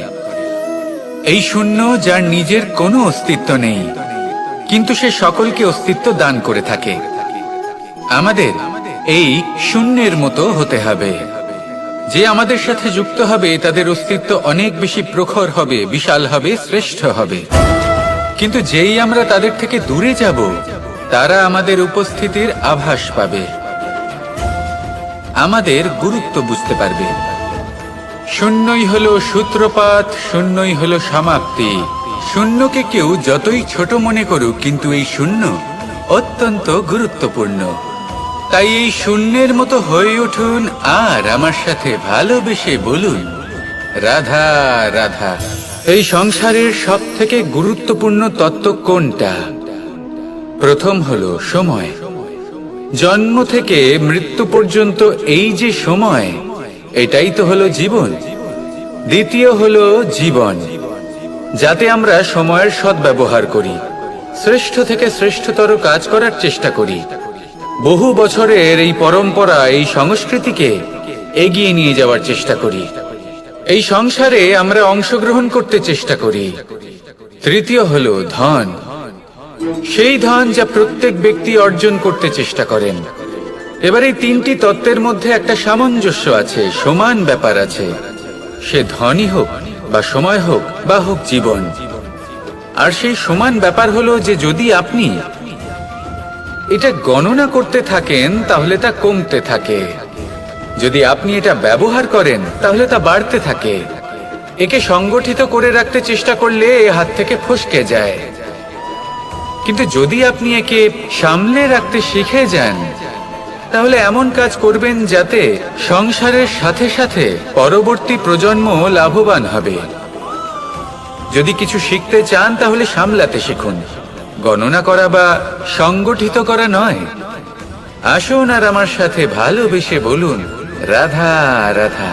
এই শূন্য যার নিজের কোনো অস্তিত্ব নেই, কিন্তু সে সকলকে অস্তিত্ব দান করে থাকে। আমাদের এই শূন্যের মতো হতে হবে। যে আমাদের সাথে যুক্ত হবে তাদের অস্তিত্ব অনেক বেশি প্রখর হবে, বিশাল হবে, শ্রেষ্ঠ হবে। কিন্তু যেই আমরা তাদের থেকে দূরে যাব, তারা আমাদের উপস্থিতির আভাস পাবে, আমাদের গুরুত্ব বুঝতে পারবে। শূন্যই হলো সূত্রপাত, শূন্যই হলো সমাপ্তি। শূন্যকে কেউ যতই ছোট মনে করুক, কিন্তু এই শূন্য অত্যন্ত গুরুত্বপূর্ণ। তাই এই শূন্যের মতো হয়ে উঠুন আর আমার সাথে ভালোবেসে বলুন, রাধা রাধা। এই সংসারের সব থেকে গুরুত্বপূর্ণ তত্ত্ব কোনটা? প্রথম হলো সময়। জন্ম থেকে মৃত্যু পর্যন্ত এই যে সময়, এটাই তো হলো জীবন। দ্বিতীয় হলো জীবন, যাতে আমরা সময়ের সদ্ব্যবহার করি, শ্রেষ্ঠ থেকে শ্রেষ্ঠতর কাজ করার চেষ্টা করি। বহু বছরের এই পরম্পরা, এই সংস্কৃতিকে এগিয়ে নিয়ে যাওয়ার চেষ্টা করি। এই সংসারে আমরা অংশগ্রহণ করতে চেষ্টা করি। তৃতীয় হলো ধন, সেই ধন যা প্রত্যেক ব্যক্তি অর্জন করতে চেষ্টা করেন। এবার এই তিনটি তত্ত্বের মধ্যে একটা সামঞ্জস্য আছে, সমান ব্যাপার আছে। সে ধনই হোক বা সময় হোক বা হোক জীবন। আর সেই সমান ব্যাপার হলো যে যদি আপনি এটা গণনা করতে থাকেন তাহলে তা কমতে থাকে, যদি আপনি এটা ব্যবহার করেন তাহলে তা বাড়তে থাকে। একে সংগঠিত করে রাখতে চেষ্টা করলে এ হাত থেকে ফসকে যায়, কিন্তু যদি আপনি একে সামলে রাখতে শিখে যান, তাহলে এমন কাজ করবেন যাতে সংসারের সাথে সাথে পরবর্তী প্রজন্ম লাভবান হবে। যদি কিছু শিখতে চান তাহলে সামলাতে শিখুন, গণনা করা বা সংগঠিত করা নয়। আসুন আর আমার সাথে ভালোবেসে বলুন, রাধা রাধা।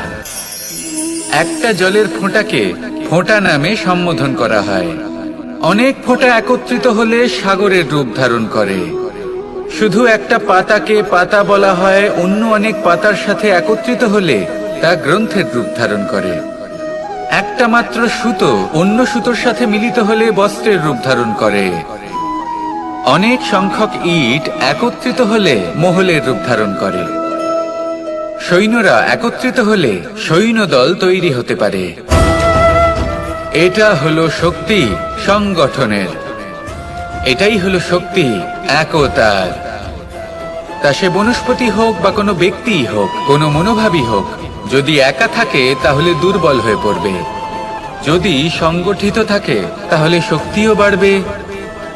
একটা জলের ফোঁটাকে ফোঁটা নামে সম্বোধন করা হয়। অনেক ফোঁটা একত্রিত হলে সাগরের রূপ ধারণ করে। শুধু একটা পাতাকে পাতা বলা হয়, অন্য অনেক পাতার সাথে একত্রিত হলে তা গ্রন্থের রূপ ধারণ করে। একটা মাত্র সুতো অন্য সুতোর সাথে মিলিত হলে বস্ত্রের রূপ ধারণ করে। অনেক সংখ্যক ইট একত্রিত হলে মহলের রূপ ধারণ করে। সৈন্যরা একত্রিত হলে সৈন্যদল তৈরি হতে পারে। এটা হলো শক্তি সংগঠনের, এটাই হলো শক্তি একতার। তা সে বনস্পতি হোক বা কোনো ব্যক্তি হোক, কোনো মনোভাবই হোক, যদি একা থাকে তাহলে দুর্বল হয়ে পড়বে। যদি সংগঠিত থাকে তাহলে শক্তিও বাড়বে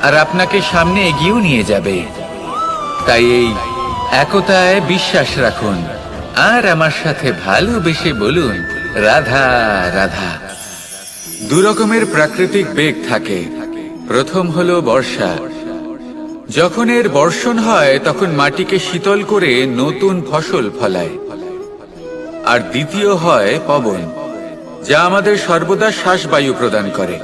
আর আপনাকে সামনে এগিয়েও নিয়ে যাবে। তাই এই একতায় বিশ্বাস রাখুন আর আমার সাথে ভালোবেসে বলুন, রাধা রাধা। দু রকমের প্রাকৃতিক বেগ থাকে। প্রথম হলো বর্ষা। যখন এর বর্ষণ হয় তখন মাটিকে শীতল করে নতুন ফসল ফলায়। আর দ্বিতীয় হয় পবন, যা আমাদের সর্বদা শ্বাসবায়ু প্রদান করে।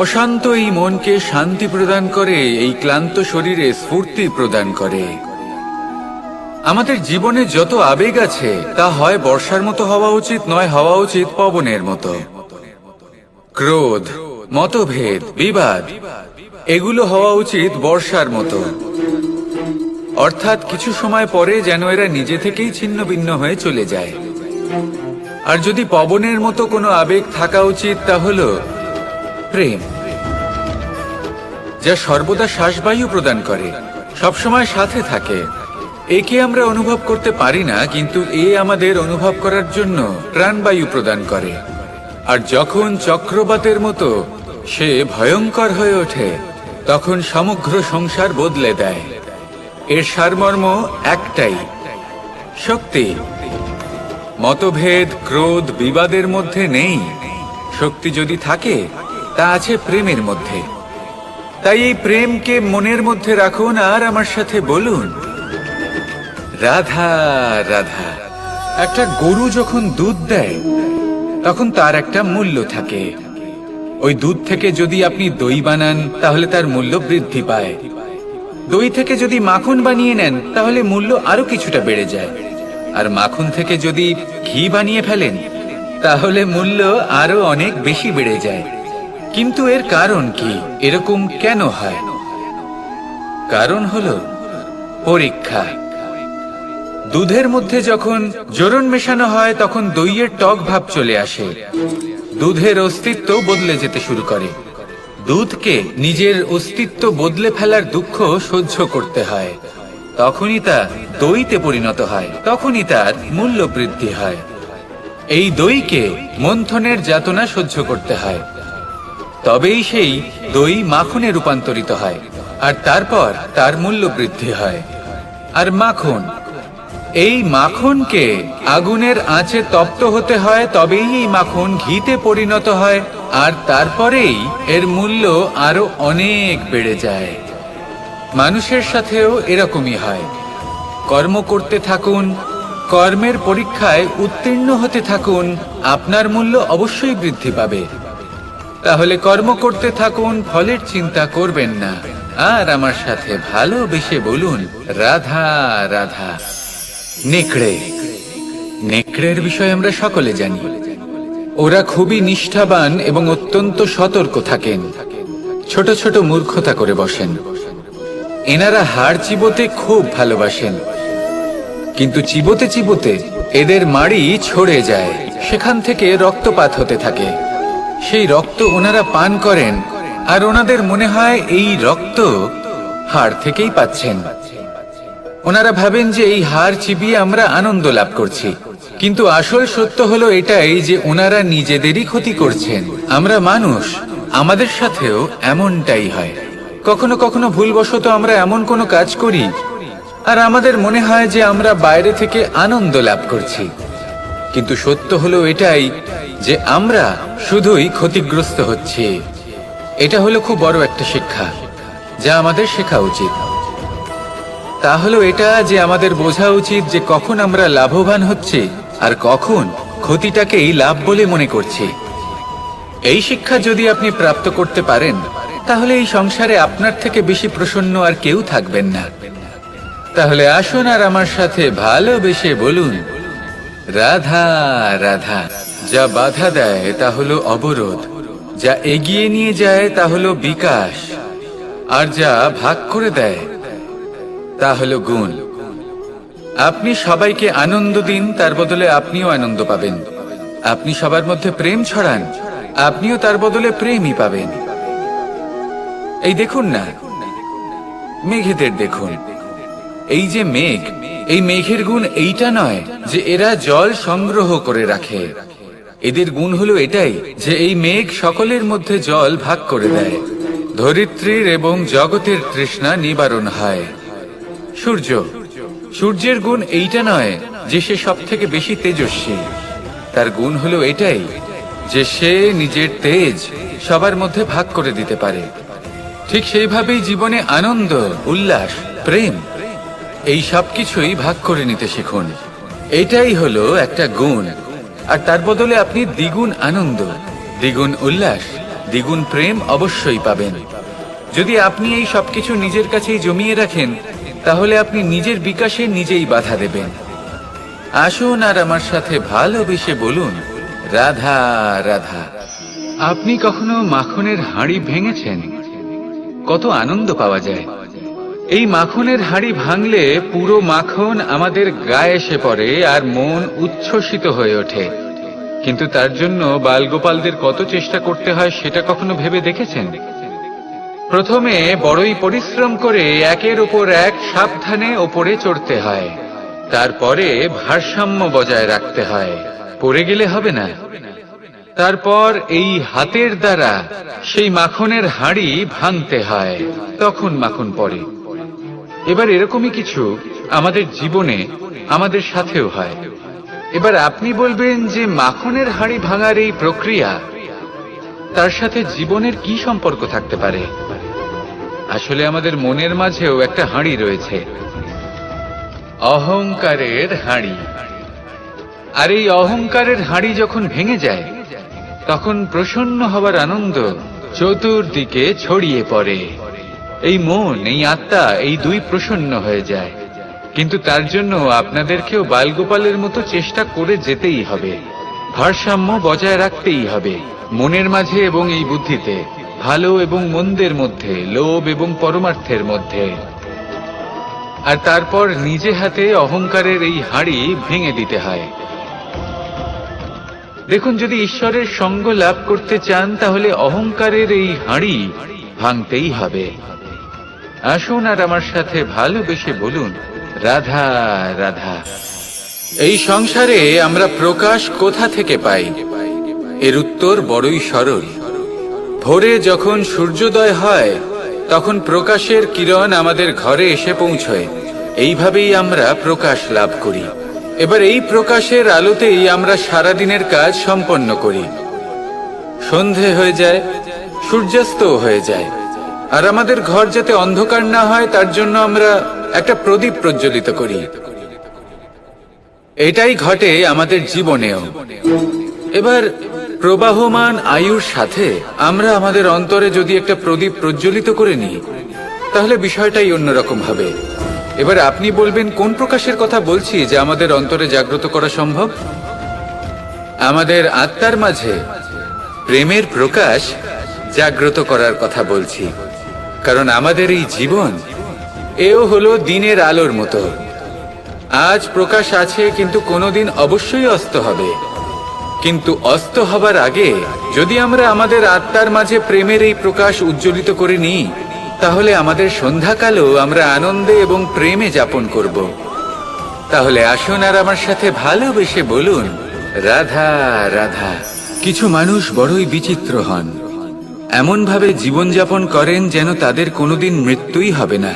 অশান্ত এই মনকে শান্তি প্রদান করে, এই ক্লান্ত শরীরে স্ফূর্তি প্রদান করে। আমাদের জীবনে যত আবেগ আছে তা হয় বর্ষার মতো হওয়া উচিত, নয় হওয়া উচিত পবনের মতো। ক্রোধ, মতভেদ, বিবাদ, এগুলো হওয়া উচিত বর্ষার মতো। অর্থাৎ কিছু সময় পরে যেন এরা নিজে থেকেই ছিন্ন ভিন্ন হয়ে চলে যায়। আর যদি পবনের মতো কোনো আবেগ থাকা উচিত তা হলো প্রেম, যা সর্বদা শ্বাসবায়ু প্রদান করে, সবসময় সাথে থাকে। একে আমরা অনুভব করতে পারি না, কিন্তু এ আমাদের অনুভব করার জন্য প্রাণবায়ু প্রদান করে। আর যখন চক্রবাতের মতো সে ভয়ঙ্কর হয়ে ওঠে, তখন সমগ্র সংসার বদলে দেয়। এর সারমর্ম একটাই, শক্তি। মতভেদ, ক্রোধ, বিবাদের মধ্যে নেই। শক্তি যদি থাকে, তা আছে প্রেমের মধ্যে। তাই এই প্রেমকে মনের মধ্যে রাখুন আর আমার সাথে বলুন, রাধা রাধা। একটা গরু যখন দুধ দেয়, তখন তার একটা মূল্য থাকে। ওই দুধ থেকে যদি আপনি দই বানান, তাহলে তার মূল্য বৃদ্ধি পায়। দই থেকে যদি মাখন বানিয়ে নেন, তাহলে মূল্য আরো কিছুটা বেড়ে যায়। আর মাখন থেকে যদি ঘি বানিয়ে ফেলেন, তাহলে মূল্য আরো অনেক বেশি বেড়ে যায়। কিন্তু এর কারণ কি? এরকম কেন হয়? কারণ হলো পরীক্ষা। দুধের মধ্যে যখন জোরন মেশানো হয়, তখন দইয়ের টক ভাব চলে আসে। দুধের অস্তিত্ব বদলে যেতে শুরু করে। দুধকে নিজের অস্তিত্ব বদলে ফেলার দুঃখ সহ্য করতে হয়। তখনই তা দইতে পরিণত হয়, তখনই তার মূল্য বৃদ্ধি হয়। এই দইকে মন্থনের যাতনা সহ্য করতে হয়, তবেই সেই দই মাখনে রূপান্তরিত হয়, আর তারপর তার মূল্য বৃদ্ধি হয়। আর মাখন, এই মাখনকে আগুনের আঁচে তপ্ত হতে হয়, তবেই এই মাখন ঘিতে পরিণত হয়, আর তারপরেই এর মূল্য আরো অনেক বেড়ে যায়। মানুষের সাথেও এরকমই হয়। কর্ম করতে থাকুন, কর্মের পরীক্ষায় উত্তীর্ণ হতে থাকুন, আপনার মূল্য অবশ্যই বৃদ্ধি পাবে। তাহলে কর্ম করতে থাকুন, ফলের চিন্তা করবেন না। আর আমার সাথে ভালোবেসে বলুন, রাধা রাধা। নেকড়ে, নেকড়ের বিষয়ে আমরা সকলে জানি। ওরা খুবই নিষ্ঠাবান এবং অত্যন্ত সতর্ক থাকেন। ছোট ছোট মূর্খতা করে বসেন। এনারা হাড় চিবোতে খুব ভালোবাসেন, কিন্তু চিবোতে চিবোতে এদের মাড়ি ছড়ে যায়। সেখান থেকে রক্তপাত হতে থাকে। সেই রক্ত ওনারা পান করেন, আর ওনাদের মনে হয় এই রক্ত হাড় থেকেই পাচ্ছেন। ওনারা ভাবেন যে এই হাড় চিবিয়ে আমরা আনন্দ লাভ করছি, কিন্তু আসল সত্য হলো এটাই যে ওনারা নিজেদেরই ক্ষতি করছেন। আমরা মানুষ, আমাদের সাথেও এমনটাই হয়। কখনো কখনো ভুলবশত আমরা এমন কোনো কাজ করি, আর আমাদের মনে হয় যে আমরা বাইরে থেকে আনন্দ লাভ করছি, কিন্তু সত্য হলো এটাই যে আমরা শুধুই ক্ষতিগ্রস্ত হচ্ছি। এটা হলো খুব বড় একটা শিক্ষা, যা আমাদের শেখা উচিত। তা হলো এটা যে আমাদের বোঝা উচিত যে কখন আমরা লাভবান হচ্ছি আর কখন ক্ষতিটাকেই লাভ বলে মনে করছি। এই শিক্ষা যদি আপনি প্রাপ্ত করতে পারেন, তাহলে এই সংসারে আপনার থেকে বেশি প্রসন্ন আর কেউ থাকবেন না। তাহলে আসুন আর আমার সাথে ভালোবেসে বলুন, রাধা রাধা। যা বাধা দেয় তা হলো অবরোধ, যা এগিয়ে নিয়ে যায় তা হলো বিকাশ, আর যা ভাগ করে দেয় তা হলো গুণ। আপনি সবাইকে আনন্দ দিন, তার বদলে আপনিও আনন্দ পাবেন। আপনি সবার মধ্যে প্রেম ছড়ান, আপনিও তার বদলে প্রেমই পাবেন। এই দেখুন না, মেঘেদের দেখুন। এই যে মেঘ, এই মেঘের গুণ এইটা নয় যে এরা জল সংগ্রহ করে রাখে। এদের গুণ হলো এটাই যে এই মেঘ সকলের মধ্যে জল ভাগ করে দেয়। ধরিত্রীর এবং জগতের তৃষ্ণা নিবারণ হয়। সূর্য, সূর্যের গুণ এইটা নয় যে সে সব থেকে বেশি তেজস্বী। তার গুণ হলো এটাই যে সে নিজের তেজ সবার মধ্যে ভাগ করে দিতে পারে। ঠিক সেইভাবেই জীবনে আনন্দ, উল্লাস, প্রেম, এই সব কিছুই ভাগ করে নিতে শিখুন। এটাই হলো একটা গুণ, আর তার বদলে আপনি দ্বিগুণ আনন্দ, দ্বিগুণ উল্লাস, দ্বিগুণ প্রেম অবশ্যই পাবেন। যদি আপনি এই সবকিছু নিজের কাছেই জমিয়ে রাখেন, তাহলে আপনি নিজের বিকাশে নিজেই বাধা দেবেন। আসুন আর আমার সাথে ভালোবেসে বলুন, রাধা রাধা। আপনি কখনো মাখনের হাঁড়ি ভেঙেছেন? কত আনন্দ পাওয়া যায়। এই মাখনের হাঁড়ি ভাঙলে পুরো মাখন আমাদের গায়ে এসে পড়ে আর মন উচ্ছ্বসিত হয়ে ওঠে। কিন্তু তার জন্য বালগোপালদের কত চেষ্টা করতে হয় সেটা কখনো ভেবে দেখেছেন? প্রথমে বড়ই পরিশ্রম করে একের উপর এক সাবধানে ওপরে চড়তে হয়, তারপরে ভারসাম্য বজায় রাখতে হয়, পড়ে গেলে হবে না। তারপর এই হাতের দ্বারা সেই মাখনের হাঁড়ি ভাঙতে হয়, তখন মাখন পড়ে। এবার এরকমই কিছু আমাদের জীবনে আমাদের সাথেও হয়। এবার আপনি বলবেন যে মাখনের হাঁড়ি ভাঙার এই প্রক্রিয়া, তার সাথে জীবনের কি সম্পর্ক থাকতে পারে? আসলে আমাদের মনের মাঝেও একটা হাঁড়ি রয়েছে, অহংকারের হাঁড়ি। আর এই অহংকারের হাঁড়ি যখন ভেঙে যায়, তখন প্রসন্ন হবার আনন্দ চতুর্দিকে ছড়িয়ে পড়ে। এই মন, এই আত্মা, এই দুই প্রসন্ন হয়ে যায়। কিন্তু তার জন্য আপনাদেরকেও বালগোপালের মতো চেষ্টা করে যেতেই হবে, ভারসাম্য বজায় রাখতেই হবে মনের মাঝে এবং এই বুদ্ধিতে, ভালো এবং মন্দের মধ্যে, লোভ এবং পরমার্থের মধ্যে। আর তারপর নিজে হাতে অহংকারের এই হাঁড়ি ভেঙে দিতে হয়। দেখুন, যদি ঈশ্বরের সঙ্গ লাভ করতে চান, তাহলে অহংকারের এই হাঁড়ি ভাঙতেই হবে। আসুন আর আমার সাথে ভালোবেসে বলুন, রাধা রাধা। এই সংসারে আমরা প্রকাশ কোথা থেকে পাই? এর উত্তর বড়ই সরল। ভোরে যখন সূর্যোদয় হয়, তখন প্রকাশের কিরণ আমাদের ঘরে এসে পৌঁছয়। এইভাবেই আমরা প্রকাশ লাভ করি। এবার এই প্রকাশের আলোতেই আমরা সারাদিনের কাজ সম্পন্ন করি। সন্ধে হয়ে যায়, সূর্যাস্ত হয়ে যায়। আর আমাদের ঘর যাতে অন্ধকার না হয়, তার জন্য আমরা একটা প্রদীপ প্রজ্বলিত করি। এটাই ঘটে আমাদের জীবনেও। এবার প্রবাহমান আয়ুর সাথে আমরা আমাদের অন্তরে যদি একটা প্রদীপ প্রজ্বলিত করে নিই, তাহলে বিষয়টাই অন্যরকম হবে। এবার আপনি বলবেন, কোন প্রকাশের কথা বলছি যা আমাদের অন্তরে জাগ্রত করা সম্ভব? আমাদের আত্মার মাঝে প্রেমের প্রকাশ জাগ্রত করার কথা বলছি। কারণ আমাদের এই জীবন, এও হলো দিনের আলোর মতো। আজ প্রকাশ আছে, কিন্তু কোনোদিন অবশ্যই অস্ত হবে। কিন্তু অস্ত হবার আগে যদি আমরা আমাদের আত্মার মাঝে প্রেমের এই প্রকাশ উজ্জ্বলিত করে নিই, তাহলে আমাদের সন্ধ্যাকালও আমরা আনন্দে এবং প্রেমে যাপন করব। তাহলে আসুন আর আমার সাথে ভালোবেসে বলুন, রাধা রাধা। কিছু মানুষ বড়ই বিচিত্র হন, এমন ভাবে জীবনযাপন করেন যেন তাদের কোনোদিন মৃত্যুই হবে না।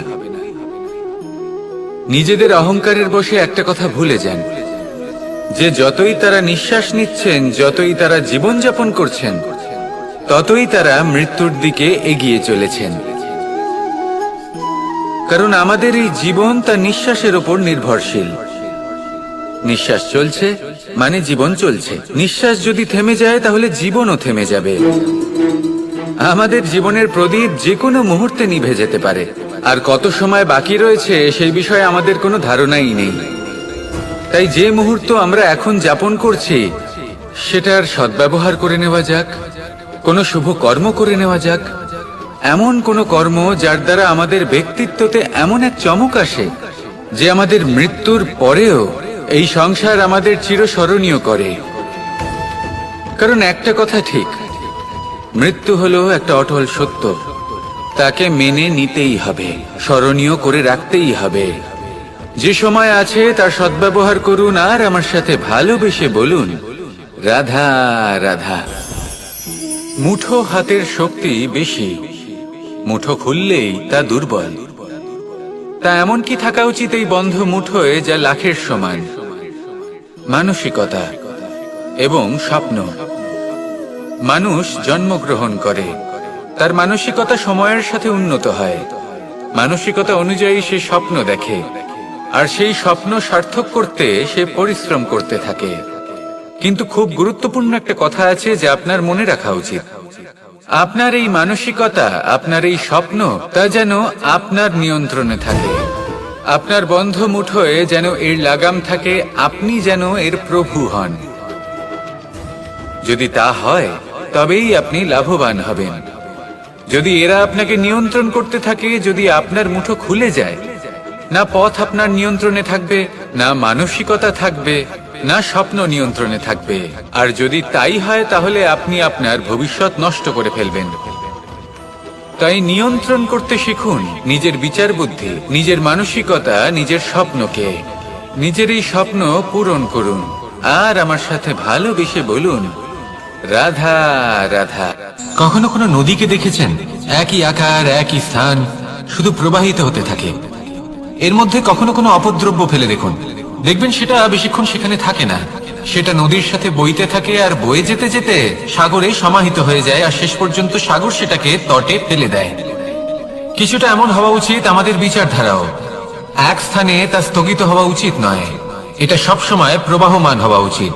নিজেদের অহংকারের বশে একটা কথা ভুলে যান, যে যতই তারা নিঃশ্বাস নিচ্ছেন, যতই তারা জীবনযাপন করছেন, ততই তারা মৃত্যুর দিকে এগিয়ে চলেছেন। কারণ আমাদের এই জীবন তার নিঃশ্বাসের উপর নির্ভরশীল। নিঃশ্বাস চলছে মানে জীবন চলছে। নিঃশ্বাস যদি থেমে যায়, তাহলে জীবনও থেমে যাবে। আমাদের জীবনের প্রদীপ যে কোনো মুহূর্তে নিভে যেতে পারে। আর কত সময় বাকি রয়েছে সেই বিষয়ে আমাদের কোনো ধারণাই নেই। তাই যে মুহূর্ত আমরা এখন যাপন করছি, সেটার সদ্ব্যবহার করে নেওয়া যাক, কোনো শুভ কর্ম করে নেওয়া যাক। এমন কোনো কর্ম যার দ্বারা আমাদের ব্যক্তিত্বতে এমন এক চমক আসে, যে আমাদের মৃত্যুর পরেও এই সংসার আমাদের চিরস্মরণীয় করে। কারণ একটা কথা ঠিক, মৃত্যু হলো একটা অটল সত্য। তাকে মেনে নিতেই হবে, স্মরণীয় করে রাখতেই হবে। যে সময় আছে তার সদ্ব্যবহার করুন আর আমার সাথে ভালোবেসে বলুন, রাধা রাধা। মুঠো হাতের শক্তি বেশি, মুঠো খুললেই তা দুর্বল। তা এমন কি থাকা উচিত এই বন্ধ মুঠোয় যা লাখের সমান? মানসিকতা এবং স্বপ্ন। মানুষ জন্মগ্রহণ করে, তার মানসিকতা সময়ের সাথে উন্নত হয়। মানসিকতা অনুযায়ী সে স্বপ্ন দেখে, আর সেই স্বপ্ন সার্থক করতে সে পরিশ্রম করতে থাকে। কিন্তু খুব গুরুত্বপূর্ণ একটা কথা আছে যা আপনার মনে রাখা উচিত। আপনার এই মানসিকতা, আপনার এই স্বপ্ন, তা যেন আপনার নিয়ন্ত্রণে থাকে। আপনার বন্ধ মুঠোয় যেন এর লাগাম থাকে, আপনি যেন এর প্রভু হন। যদি তা হয়, তবেই আপনি লাভবান হবেন। যদি এরা আপনাকে নিয়ন্ত্রণ করতে থাকে, যদি আপনার মুঠো খুলে যায়, না পথ আপনার নিয়ন্ত্রণে থাকবে, না মানসিকতা থাকবে, না স্বপ্ন নিয়ন্ত্রণে থাকবে। আর যদি তাই হয়, তাহলে আপনি আপনার ভবিষ্যৎ নষ্ট করে ফেলবেন। তাই নিয়ন্ত্রণ করতে শিখুন নিজের বিচার বুদ্ধি, নিজের মানসিকতা, নিজের স্বপ্নকে। নিজের এই স্বপ্ন পূরণ করুন আর আমার সাথে ভালোবেসে বলুন, রাধা রাধা। কখনো কোনো নদীকে দেখেছেন? একই আকার, একই স্থান, শুধু প্রবাহিত হতে থাকে। এর মধ্যে কখনো কোনো অপদ্রব্য ফেলে দেখুন, দেখবেন সেটা বেশিক্ষণ সেখানে থাকে না। সেটা নদীর সাথে বইতে থাকে আর বয়ে যেতে যেতে সাগরে সমাহিত হয়ে যায়, আর শেষ পর্যন্ত সাগর সেটাকে তটে ফেলে দেয়। কিছুটা এমন হওয়া উচিত আমাদের বিচারধারাও। এক স্থানে তা স্থগিত হওয়া উচিত নয়, এটা সবসময় প্রবাহমান হওয়া উচিত।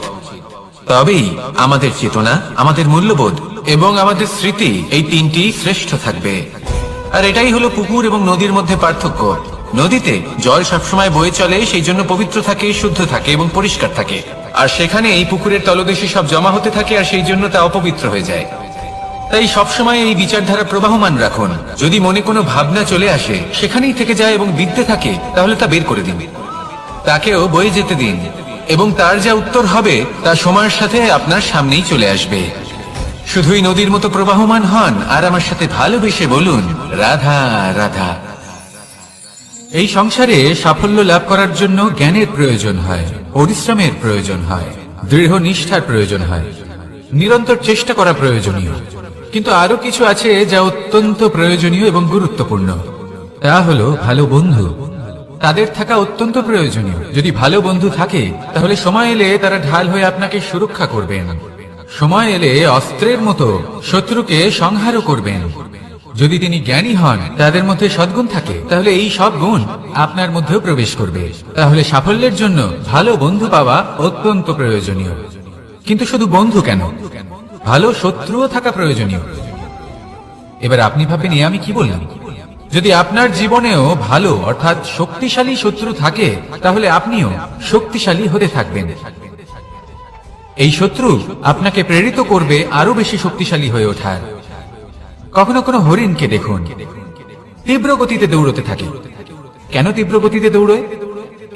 তবেই আমাদের চেতনা, আমাদের মূল্যবোধ এবং আমাদের স্মৃতি, এই তিনটি শ্রেষ্ঠ থাকবে। আর এটাই হলো পুকুর এবং নদীর মধ্যে পার্থক্য। নদীতে জল সবসময় বয়ে চলে, সেই জন্য পবিত্র থাকে, শুদ্ধ থাকে এবং পরিষ্কার থাকে। আর সেখানে এই পুকুরের তলদেশে সব জমা হতে থাকে, আর সেই জন্য তা অপবিত্র হয়ে যায়। তাই সবসময় এই বিচারধারা প্রবাহমান রাখুন। যদি মনে কোনো ভাবনা চলে আসে, সেখানেই থেকে যায় এবং বিদ্যে থাকে, তাহলে তা বের করে দিন, তাকেও বয়ে যেতে দিন, এবং তার যা উত্তর হবে তা সময়ের সাথে আপনার সামনেই চলে আসবে। শুধুই নদীর মতো প্রবাহমান হন আর আমার সাথে ভালোবেসে বলুন, রাধা রাধা। এই সংসারে সাফল্য লাভ করার জন্য জ্ঞানের প্রয়োজন হয়, পরিশ্রমের প্রয়োজন হয়, দৃঢ় নিষ্ঠার প্রয়োজন হয়, নিরন্তর চেষ্টা করা প্রয়োজনীয়। কিন্তু আরো কিছু আছে যা অত্যন্ত প্রয়োজনীয় এবং গুরুত্বপূর্ণ। তা হলো ভালো বন্ধু। তাদের থাকা অত্যন্ত প্রয়োজনীয়। যদি ভালো বন্ধু থাকে, তাহলে সময় এলে তারা ঢাল হয়ে আপনাকে সুরক্ষা করবেন। সময় এলে অস্ত্রের মতো শত্রুকে সংহারও করবেন। যদি তিনি জ্ঞানী হন, তাদের মধ্যে সদ্গুণ থাকে, তাহলে এই সব গুণ আপনার মধ্যেও প্রবেশ করবে। তাহলে সাফল্যের জন্য ভালো বন্ধু পাওয়া অত্যন্ত প্রয়োজনীয়। কিন্তু শুধু বন্ধু কেন, ভালো শত্রুও থাকা প্রয়োজনীয়। এবার আপনি ভাবেন, আমি কি বললাম? যদি আপনার জীবনেও ভালো অর্থাৎ শক্তিশালী শত্রু থাকে, তাহলে আপনিও শক্তিশালী হতে থাকবেন। এই শত্রু আপনাকে প্রেরিত করবে আরো বেশি শক্তিশালী হয়ে ওঠার। কখনো কোনো হরিণকে দেখুন, তীব্র গতিতে দৌড়তে থাকে। কেন তীব্র গতিতে দৌড়ে?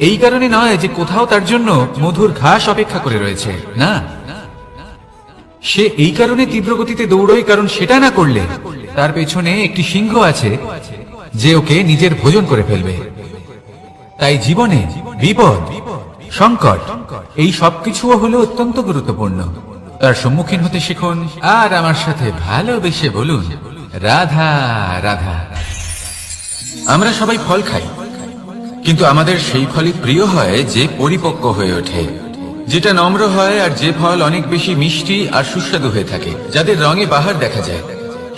এই কারণে নয় যে কোথাও তার জন্য মধুর ঘাস অপেক্ষা করে রয়েছে, না। সে এই কারণে তীব্র গতিতে দৌড়য় কারণ সেটা না করলে তার পেছনে একটি সিংহ আছে যে ওকে নিজের ভোজন করে ফেলবে। তাই জীবনে বিপদ, সংকট, এই সবকিছুও হলো অত্যন্ত গুরুত্বপূর্ণ। তার সম্মুখীন হতে শিখুন আর আমার সাথে ভালোবেসে বলুন, রাধা রাধা। আমরা সবাই ফল খাই, কিন্তু আমাদের সেই ফলই প্রিয় হয় যে পরিপক্ক হয়ে ওঠে, যেটা নম্র হয়, আর যে ফল অনেক বেশি মিষ্টি আর সুস্বাদু হয়ে থাকে, যাদের রঙে বাহার দেখা যায়।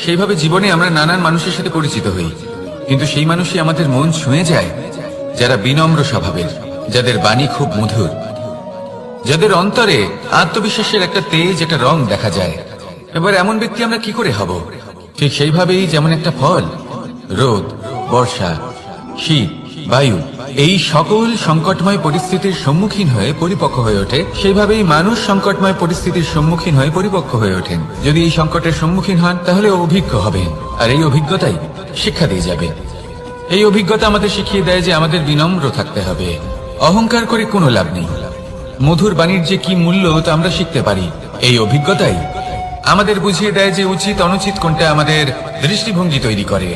সেইভাবে জীবনে আমরা নানান মানুষের সাথে পরিচিত হই, কিন্তু সেই মানুষই আমাদের মন ছুঁয়ে যায় যারা বিনম্র স্বভাবের, যাদের বাণী খুব মধুর, যাদের অন্তরে আত্মবিশ্বাসের একটা তেজ, একটা রং দেখা যায়। এবার এমন ব্যক্তি আমরা কি করে হব? ঠিক সেইভাবেই যেমন একটা ফল রোদ, বর্ষা, শীত, বায়ু, এই সকল সংকটময় পরিস্থিতির সম্মুখীন হয়ে পরিপক্ক হয়ে ওঠে, সেইভাবেই মানুষ সংকটময় পরিস্থিতির সম্মুখীন হয়ে পরিপক্ক হয়ে ওঠেন। যদি এই সংকটের সম্মুখীন হন, তাহলে অভিজ্ঞ হবেন, আর এই অভিজ্ঞতাই শিক্ষা দিয়ে যাবে। এই অভিজ্ঞতা আমাদের শিখিয়ে দেয় যে আমাদের বিনম্র থাকতে হবে। অহংকার করে কোনো লাভ নেই। মধুর বাণীর যে কি মূল্য তা আমরা শিখতে পারি। এই অভিজ্ঞতাই আমাদের বুঝিয়ে দেয় যে উচিত অনুচিত কোনটা, আমাদের দৃষ্টিভঙ্গি তৈরি করে,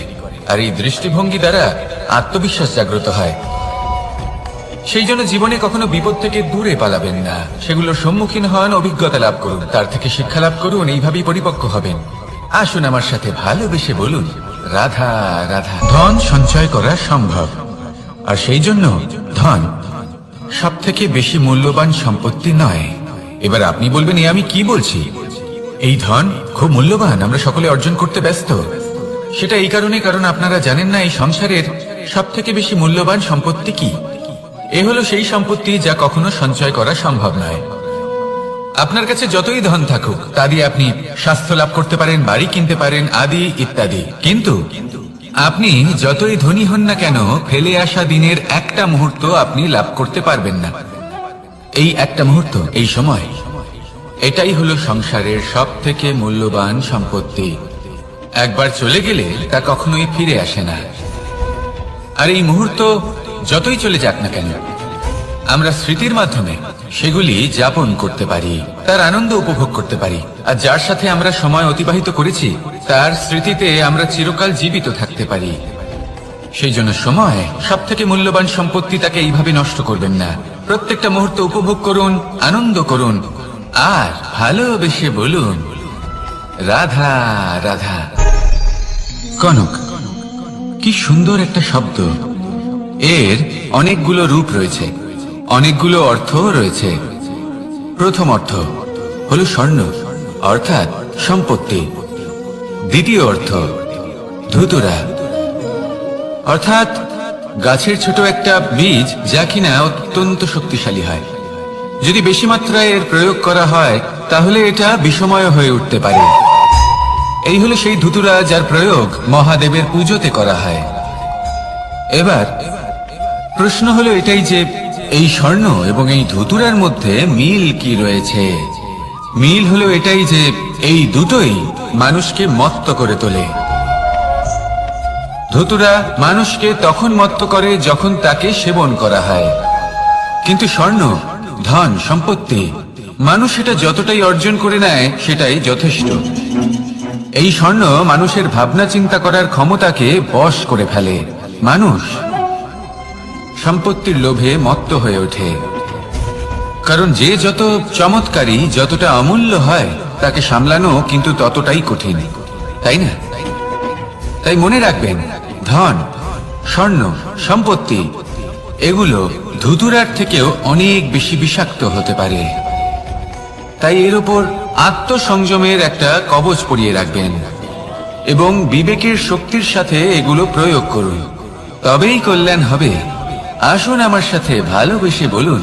আর এই দৃষ্টিভঙ্গি দ্বারা আত্মবিশ্বাস জাগ্রত হয়। সেই জন্য জীবনে কখনো বিপদ থেকে দূরে পালাবেন না, সেগুলোর সম্মুখীন হন, অভিজ্ঞতা লাভ করুন, তার থেকে শিক্ষা লাভ করুন, এইভাবেই পরিপক্ক হবেন। আসুন আমার সাথে ভালোবেসে বলুন, রাধা রাধা। ধন সঞ্চয় করা সম্ভব, আর সেই জন্য ধন সব থেকে বেশি মূল্যবান সম্পত্তি নয়। এবার আপনি বলবেন, আমি কি বলছি? এই ধন খুব মূল্যবান, আমরা সকলে অর্জন করতে ব্যস্ত। সেটা এই কারণে, কারণ আপনারা জানেন না এই সংসারের সব থেকে বেশি মূল্যবান সম্পত্তি কি। এ হলো সেই সম্পত্তি যা কখনো সঞ্চয় করা সম্ভব নয়। আপনার কাছে যতই ধন থাকুক, তা দিয়ে আপনি স্বাস্থ্য লাভ করতে পারেন, বাড়ি কিনতে পারেন, আদি ইত্যাদি, কিন্তু আপনি যতই ধনী হন না কেন, ফেলে আসা দিনের একটা মুহূর্ত আপনি লাভ করতে পারবেন না। এই একটা মুহূর্ত, এই সময়, এটাই হলো সংসারের সব থেকে মূল্যবান সম্পত্তি। একবার চলে গেলে তা কখনোই ফিরে আসে না। আর এই মুহূর্ত যতই চলে যাক না কেন, আমরা স্মৃতির মাধ্যমে সেগুলি যাপন করতে পারি, তার আনন্দ উপভোগ করতে পারি। আর যার সাথে আমরা সময় অতিবাহিত করেছি তার স্মৃতিতে আমরা চিরকাল জীবিত থাকতে পারি। সেই জন্য সময় সবথেকে মূল্যবান সম্পত্তি, তাকে এইভাবে নষ্ট করবেন না। প্রত্যেকটা মুহূর্ত উপভোগ করুন, আনন্দ করুন, আর ভালোবেসে বলুন রাধা রাধা। কনক, কি সুন্দর একটা শব্দ। এর অনেকগুলো রূপ রয়েছে, অনেকগুলো অর্থ রয়েছে। প্রথম অর্থ হলো স্বর্ণ, অর্থাৎ সম্পত্তি। দ্বিতীয় অর্থ ধুতুরা, অর্থাৎ গাছের ছোট একটা বীজ, যা কিনা অত্যন্ত শক্তিশালী হয়। যদি বেশি মাত্রায় এর প্রয়োগ করা হয় তাহলে এটা বিষময় হয়ে উঠতে পারে। এই হলো সেই ধুতুরা যার প্রয়োগ মহাদেবের পুজোতে করা হয়। এবার প্রশ্ন হলো এটাই যে এই স্বর্ণ এবং এই ধুতুরার মধ্যে মিল কি রয়েছে। মিল হলো এটাই যে এই দুটোই মানুষকে মত্ত করে তোলে। ধুতুরা মানুষকে তখন মত্ত করে যখন তাকে সেবন করা হয়, কিন্তু স্বর্ণ, ধন সম্পত্তি, মানুষ এটা যতটাই অর্জন করে নেয় সেটাই যথেষ্ট। এই স্বর্ণ মানুষের ভাবনা চিন্তা করার ক্ষমতাকে বশ করে ফেলে। মানুষ সম্পত্তির লোভে মত্ত হয়ে ওঠে, কারণ যে যত চমৎকারী, যতটা অমূল্য হয় তাকে সামলানো কিন্তু ততটাই কঠিন, তাই না? তাই মনে রাখবেন, ধন, স্বর্ণ, সম্পত্তি এগুলো ধুতুরার থেকেও অনেক বেশি বিষাক্ত হতে পারে। তাই এর উপর আত্মসংযমের একটা কবচ পরিয়ে রাখবেন এবং বিবেকের শক্তির সাথে এগুলো প্রয়োগ করুন, তবেই কল্যাণ হবে। আসুন আমার সাথে ভালোবেসে বলুন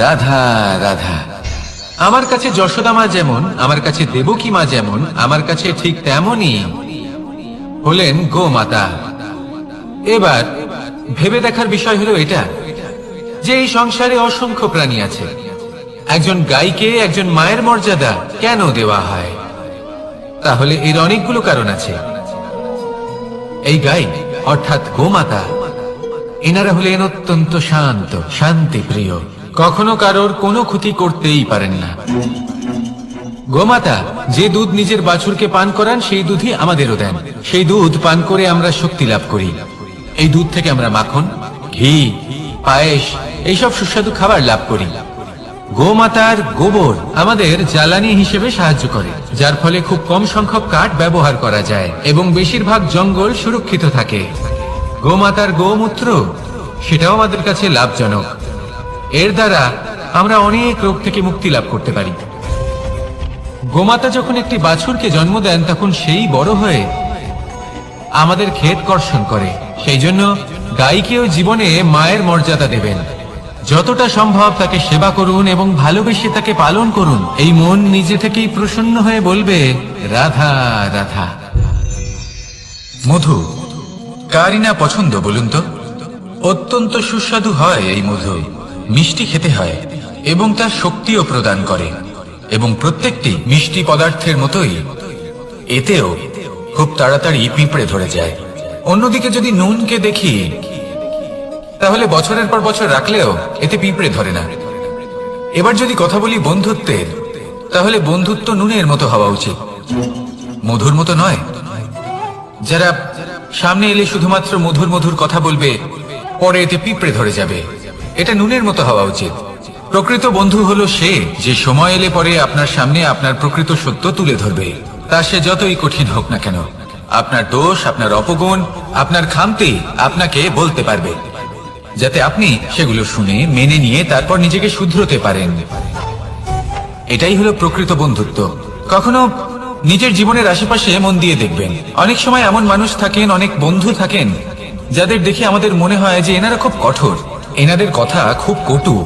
রাধা রাধা। আমার কাছে যশোদা মা যেমন, আমার কাছে দেবকী মা যেমন, আমার কাছে ঠিক তেমনই হলেন গোমাতা। এবার ভেবে দেখার বিষয় হলো এটা যে এই সংসারে অসংখ্য প্রাণী আছে, একজন গাইকে একজন মায়ের মর্যাদা কেন দেওয়া হয়? তাহলে এর অনেকগুলো কারণ আছে। এই গাই অর্থাৎ গোমাতা, এনারা হলেন অত্যন্ত শান্ত, শান্তি প্রিয়, কখনো কারোর কোনো ক্ষতি করতেই পারেন না। গোমাতা যে দুধ নিজের বাছুরকে পান করান সেই দুধই আমাদেরও দেন। সেই দুধ পান করে আমরা শক্তি লাভ করি। এই দুধ থেকে আমরা মাখন, ঘি, পায়েস এইসব সুস্বাদু খাবার লাভ করি। গোমাতার গোবর আমাদের জ্বালানি হিসেবে সাহায্য করে, যার ফলে খুব কম সংখ্যক কাঠ ব্যবহার করা যায় এবং বেশিরভাগ জঙ্গল সুরক্ষিত থাকে। গোমাতার গোমূত্র সেটাও আমাদের কাছে লাভজনক। এর দ্বারা আমরা অনেক রোগ থেকে মুক্তি লাভ করতে পারি। গোমাতা যখন একটি বাছুরকে জন্ম দেন তখন সেই বড় হয়ে আমাদের ক্ষেত কর্ষণ করে। সেই জন্য গাইকেও জীবনে মায়ের মর্যাদা দেবেন। যতটা সম্ভব তাকে সেবা করুন এবং ভালোবেসে তাকে পালন করুন। এই মন নিজে থেকেই প্রসন্ন হয়ে বলবে রাধা রাধা। মধু কারই না পছন্দ বলুন তো? অত্যন্ত সুস্বাদু হয় এই মধু, মিষ্টি খেতে হয় এবং তা শক্তিও প্রদান করে। এবং প্রত্যেকটি মিষ্টি পদার্থের মতোই এতেও খুব তাড়াতাড়ি পিঁপড়ে ধরে যায়। অন্যদিকে যদি নুনকে দেখি তাহলে বছরের পর বছর রাখলেও এতে পিঁপড়ে ধরে না। এবার যদি কথা বলি বন্ধুত্বের, তাহলে বন্ধুত্ব নুনের মতো হওয়া উচিত, মধুর মতো নয়। যারা সামনে এলে শুধুমাত্র মধুর মধুর কথা বলবে, পরে এতে পিঁপড়ে ধরে যাবে। এটা নুনের মতো হওয়া উচিত। প্রকৃত বন্ধু হলো সে যে সময় এলে পরে আপনার সামনে আপনার প্রকৃত সত্য তুলে ধরবে, তা সে যতই কঠিন হোক না কেন। আপনার দোষ, আপনার অপগুণ, আপনার খামতি আপনাকে বলতে পারবে, যাতে আপনি সেগুলো শুনে মেনে নিয়ে তারপর নিজেকে শুধরোতে পারেন। এটাই হলো প্রকৃত বন্ধুত্ব। কখনো নিজের জীবনের আশেপাশে মন দিয়ে দেখবেন, অনেক সময় এমন মানুষ থাকেন, অনেক বন্ধু থাকেন যাদের দেখে আমাদের মনে হয় যে এনারা খুব কঠোর, এনাদের কথা খুব কটু।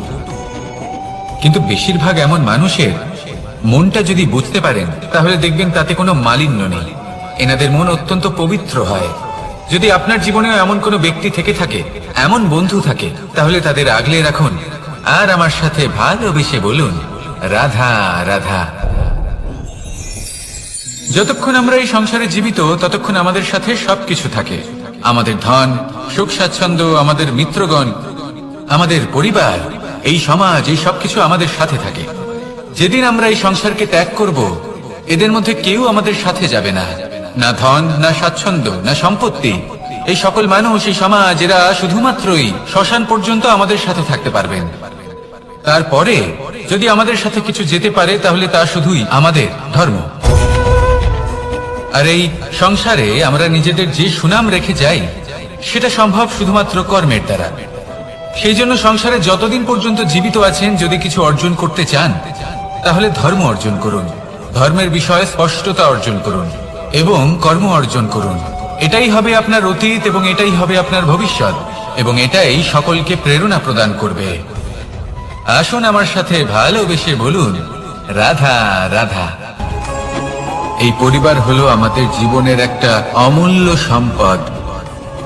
কিন্তু বেশিরভাগ এমন মানুষের মনটা যদি বুঝতে পারেন তাহলে দেখবেন তাতে কোনো মালিন্য নেই। এনাদের মন অত্যন্ত পবিত্র হয়। যদি আপনার জীবনেও এমন কোনো ব্যক্তি থেকে থাকে, এমন বন্ধু থাকে, তাহলে তাদের আগলে রাখুন আর আমার সাথে ভালোবেসে বলুন রাধা রাধা। যতক্ষণ আমরা এই সংসারে জীবিত ততক্ষণ আমাদের সাথে সবকিছু থাকে। আমাদের ধন, সুখ স্বাচ্ছন্দ্য, আমাদের মিত্রগণ, আমাদের পরিবার, এই সমাজ, এই সবকিছু আমাদের সাথে থাকে। যেদিন আমরা এই সংসারকে ত্যাগ করব এদের মধ্যে কেউ আমাদের সাথে যাবে না, না ধন, না স্বাচ্ছন্দ্য, না সম্পত্তি। এই সকল মানুষ, এই সমাজ, এরা শুধুমাত্রই শ্মশান পর্যন্ত আমাদের সাথে থাকতে পারবেন। তারপরে যদি আমাদের সাথে কিছু যেতে পারে তাহলে তা শুধুই আমাদের ধর্ম। আর এই সংসারে আমরা নিজেদের যে সুনাম রেখে যাই সেটা সম্ভব শুধুমাত্র কর্মের দ্বারা। সেই জন্য সংসারে যতদিন পর্যন্ত জীবিত আছেন, যদি কিছু অর্জন করতে চান তাহলে ধর্ম অর্জন করুন, ধর্মের বিষয়ে স্পষ্টতা অর্জন করুন এবং কর্ম অর্জন করুন। এটাই হবে আপনার অতীত এবং এটাই হবে আপনার ভবিষ্যৎ, এবং এটাই সকলকে প্রেরণা প্রদান করবে। আসুন আমার সাথে ভালোবেসে বলুন, রাধা রাধা। এই পরিবার হলো আমাদের জীবনের একটা অমূল্য সম্পদ,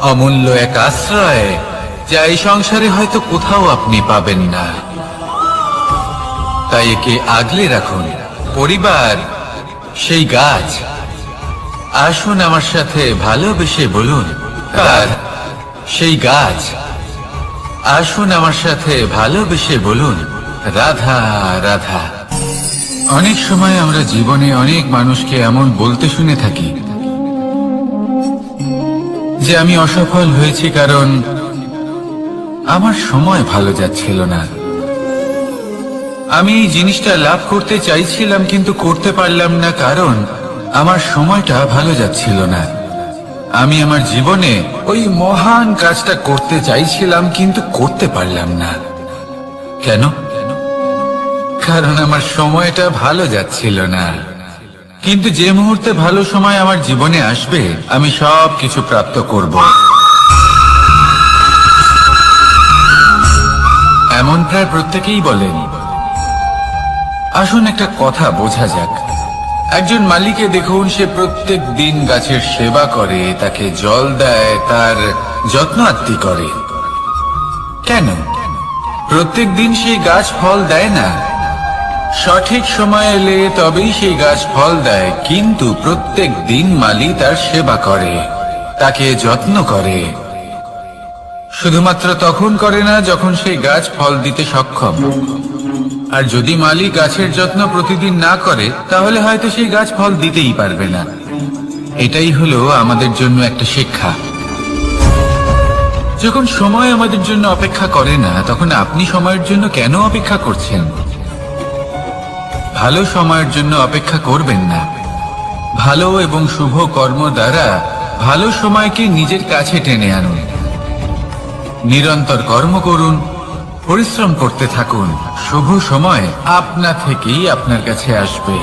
অমূল্য এক আশ্রয়, যা এই সংসারে হয়তো কোথাও আপনি পাবেন না। তাই একে আগলে রাখুন। পরিবার সেই গাছ। আসুন আমার সাথে ভালোবেসে বলুন, কার সেই গাছ। আসুন আমার সাথে ভালোবেসে বলুন, রাধা রাধা। অনেক সময় আমরা জীবনে অনেক মানুষকে এমন বলতে শুনে থাকি যে আমি অসফল হয়েছি কারণ আমার সময় ভালো যাচ্ছিল না। আমি এই জিনিসটা লাভ করতে চাইছিলাম কিন্তু করতে পারলাম না কারণ আমার সময়টা ভালো যাচ্ছিল না। আমি আমার জীবনে ওই মহান কাজটা করতে চাইছিলাম কিন্তু করতে পারলাম না। কেন? কারণ আমার সময়টা ভালো যাচ্ছিল না। কিন্তু যে মুহূর্তে ভালো সময় আমার জীবনে আসবে, আমি সব কিছু প্রাপ্ত করব। এমন প্রায় প্রত্যেকেই বলেন। আসুন একটা কথা বোঝা যাক। একজন মালিকে দেখুন, সে প্রত্যেক দিন গাছের সেবা করে, তাকে জল দেয়, তার যত্ন আত্তি করে। কেন? প্রত্যেক দিন সেই গাছ ফল দেয় না। সঠিক সময় এলে তবেই সেই গাছ ফল দেয়, কিন্তু প্রত্যেক দিন মালি তার সেবা করে, তাকে যত্ন করে। শুধুমাত্র তখন করে না যখন সেই গাছ ফল দিতে সক্ষম। আর যদি মালি গাছের যত্ন প্রতিদিন না করে তাহলে হয়তো সেই গাছ ফল দিতেই পারবে না। এটাই হলো আমাদের জন্য একটা শিক্ষা। যখন সময় আমাদের জন্য অপেক্ষা করে না, তখন আপনি সময়ের জন্য কেন অপেক্ষা করছেন? ভালো সময়ের জন্য অপেক্ষা করবেন না। ভালো এবং শুভ কর্ম দ্বারা ভালো সময়কে নিজের কাছে টেনে আনুন। নিরন্তর কর্ম করুন, পরিশ্রম করতে থাকুন। শুভ সময় আপনা থেকেই আপনার কাছে আসবে।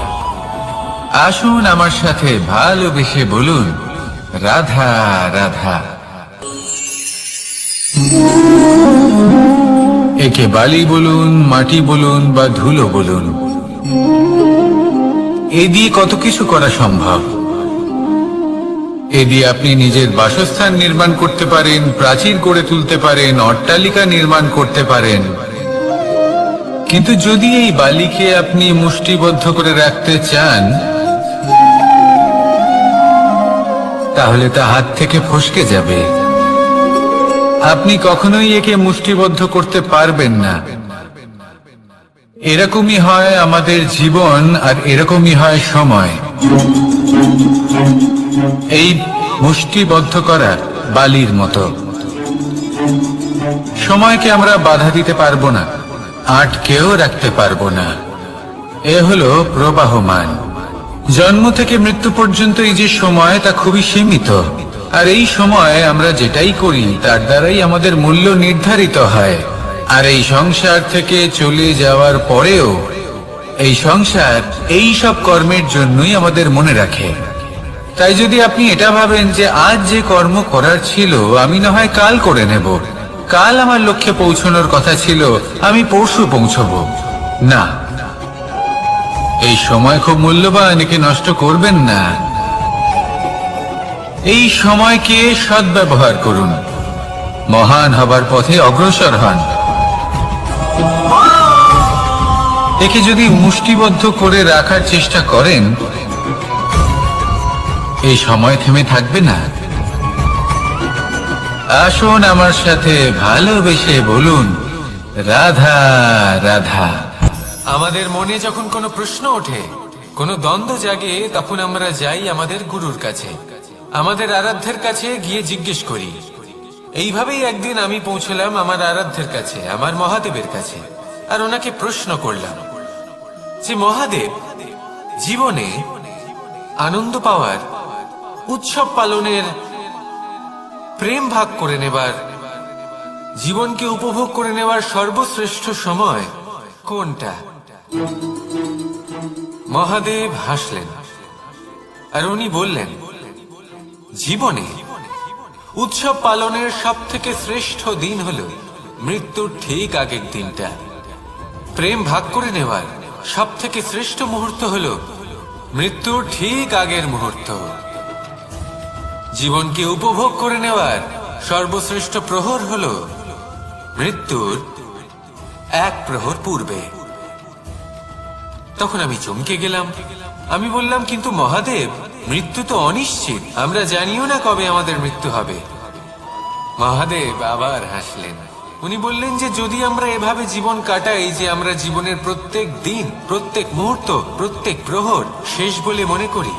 আসুন আমার সাথে ভালোবেসে বলুন, রাধা রাধা। একে বালি বলুন, মাটি বলুন বা ধুলো বলুন, এ দিয়ে কত কিছু করা সম্ভব। এ দিয়ে আপনি নিজের বাসস্থান নির্মাণ করতে পারেন, প্রাচীর করে তুলতে পারেন, অট্টালিকা নির্মাণ করতে পারেন। কিন্তু যদি এই বালিকে আপনি মুষ্টিবদ্ধ করে রাখতে চান, তাহলে তা হাত থেকে ফসকে যাবে। আপনি কখনোই একে মুষ্টিবদ্ধ করতে পারবেন না। এরকমই হয় আমাদের জীবন, আর এরকমই হয় সময়। এই মুষ্টিবদ্ধ করা বালির মতো। সময়কে আমরা বাধা দিতে পারবো না, আটকেও রাখতে পারবো না। এ হলো প্রবাহমান। জন্ম থেকে মৃত্যু পর্যন্ত এই যে সময়, তা খুবই সীমিত। আর এই সময় আমরা যেটাই করি তার দ্বারাই আমাদের মূল্য নির্ধারিত হয়। আর এই সংসার থেকে চলে যাওয়ার পরেও এই সংসার এই সব কর্মের জন্যই আমাদের মনে রাখে। তাই যদি আপনি এটা ভাবেন যে আজ যে কর্ম করার ছিল আমি না হয় কাল করে নেব, কাল আমার লক্ষ্যে পৌঁছানোর কথা ছিল আমি পরশু পৌঁছবো, না, এই সময় খুব মূল্যবান, একে নষ্ট করবেন না। এই সময়কে সদ্ব্যবহার করুন, মহান হবার পথে অগ্রসর হন। একে যদি মুষ্টিবদ্ধ করে রাখার চেষ্টা করেন, এই সময় থেমে থাকবে না। আসুন আমার সাথে ভালোবেসে বলুন, রাধা রাধা। আমাদের মনে যখন কোনো প্রশ্ন ওঠে কোনো দ্বন্দ্ব জাগে তখন আমরা যাই আমাদের গুরুর কাছে, আমাদের আরাধ্যের কাছে গিয়ে জিজ্ঞেস করি। এইভাবেই একদিন আমি পৌঁছলাম আমার আরাধ্যের কাছে, আমার মহাদেবের কাছে, আর ওনাকে প্রশ্ন করলাম যে মহাদেব, জীবনে আনন্দ পাওয়ার, উৎসব পালনের, প্রেম ভাগ করে নেবার, জীবনকে উপভোগ করে নেওয়ার সর্বশ্রেষ্ঠ সময় কোনটা? মহাদেব হাসলেন আর উনি বললেন, জীবনে উৎসব পালনের সব থেকে শ্রেষ্ঠ দিন হল মৃত্যুর ঠিক আগের দিনটা। প্রেম ভাগ করে নেওয়ার সব থেকে শ্রেষ্ঠ মুহূর্ত হল মৃত্যুর ঠিক আগের মুহূর্ত। জীবনকে উপভোগ করে নেওয়ার সর্বশ্রেষ্ঠ প্রহর হল মৃত্যুর এক প্রহর পূর্বে। তখন আমি চমকে গেলাম। আমি বললাম, কিন্তু মহাদেব, মৃত্যু তো অনিশ্চিত, আমরা জানিও না কবে আমাদের মৃত্যু হবে। মহাদেব আবার হাসলেন। উনি বললেন যে যদি আমরা এভাবে জীবন কাটাই যে আমরা জীবনের প্রত্যেক দিন, প্রত্যেক মুহূর্ত, প্রত্যেক প্রহর শেষ বলে মনে করি,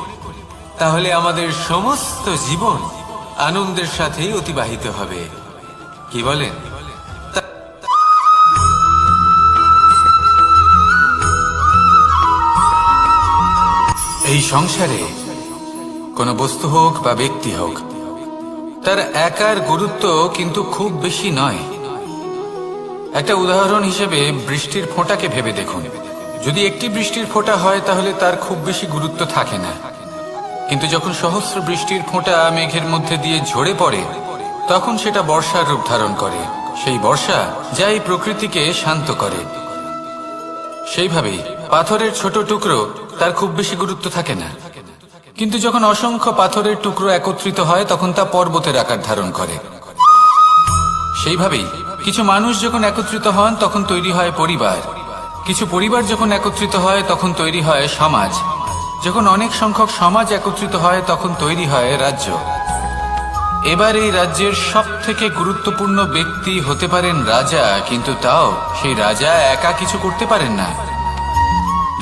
তাহলে আমাদের সমস্ত জীবন আনন্দের সাথেই অতিবাহিত হবে। কি বলেন? এই সংসারে কোনো বস্তু হোক বা ব্যক্তি হোক, তার একার গুরুত্ব কিন্তু খুব বেশি নয়। একটা উদাহরণ হিসেবে বৃষ্টির ফোঁটাকে ভেবে দেখুন। যদি একটি বৃষ্টির ফোঁটা হয় তাহলে তার খুব বেশি গুরুত্ব থাকে না, কিন্তু যখন সহস্র বৃষ্টির ফোঁটা মেঘের মধ্যে দিয়ে ঝরে পড়ে, তখন সেটা বর্ষার রূপ ধারণ করে। সেই বর্ষা যা এই প্রকৃতিকে শান্ত করে। সেইভাবেই পাথরের ছোট টুকরো, তার খুব বেশি গুরুত্ব থাকে না, কিন্তু যখন অসংখ্য পাথরের টুকরো একত্রিত হয় তখন তা পর্বতের আকার ধারণ করে। সেইভাবেই কিছু মানুষ যখন একত্রিত হন তখন তৈরি হয় পরিবার, কিছু পরিবার যখন একত্রিত হয় তখন তৈরি হয় সমাজ, যখন অনেক সংখ্যক সমাজ একত্রিত হয় তখন তৈরি হয় রাজ্য। এবার এই রাজ্যের সব থেকে গুরুত্বপূর্ণ ব্যক্তি হতে পারেন রাজা, কিন্তু তাও সেই রাজা একা কিছু করতে পারেন না।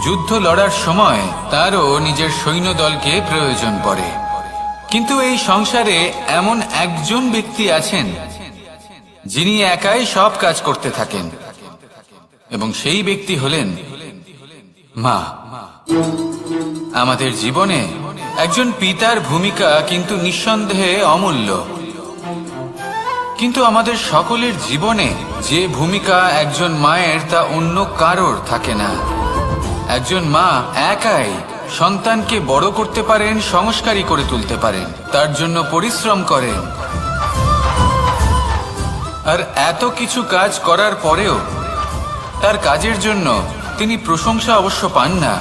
যুদ্ধ লড়ার সময় তারও নিজের সৈন্যদলকে প্রয়োজন পড়ে। কিন্তু এই সংসারে এমন একজন ব্যক্তি আছেন যিনি একাই সব কাজ করতে থাকেন, এবং সেই ব্যক্তি হলেন মা। আমাদের জীবনে একজন পিতার ভূমিকা কিন্তু নিঃসন্দেহে অমূল্য, কিন্তু আমাদের সকলের জীবনে যে ভূমিকা একজন মায়ের তা অন্য কারোর থাকে না। একজন মা একাই সন্তানকে বড় করতে পারেন, সংস্কারী করে তুলতে পারেন, তার জন্য পরিশ্রম করেন। আর এত কিছু কাজ করার পরেও তার কাজের জন্য তিনি প্রশংসা অবশ্য পান না।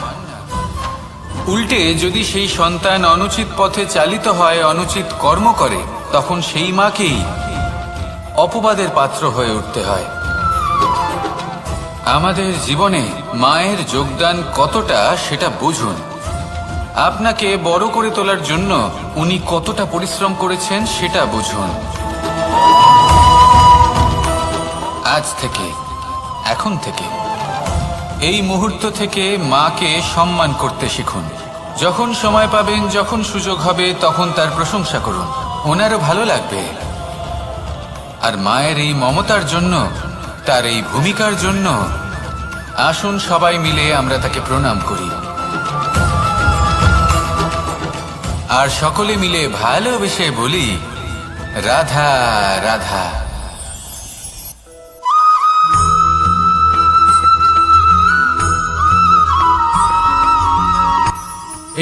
উল্টে যদি সেই সন্তান অনুচিত পথে চালিত হয়, অনুচিত কর্ম করে, তখন সেই মাকেই অপবাদের পাত্র হয়ে উঠতে হয়। আমাদের জীবনে মায়ের যোগদান কতটা সেটা বুঝুন। আপনাকে বড় করে তোলার জন্য উনি কতটা পরিশ্রম করেছেন সেটা বুঝুন। আজ থেকে, এখন থেকে, এই মুহূর্ত থেকে মাকে সম্মান করতে শিখুন। যখন সময় পাবেন, যখন সুযোগ হবে, তখন তার প্রশংসা করুন, ওনারও ভালো লাগবে। আর মায়ের এই মমতার জন্য, তার এই ভূমিকার জন্য আসুন সবাই মিলে আমরা তাকে প্রণাম করি, আর সকলে মিলে ভালোবেসে বলি, রাধা রাধা।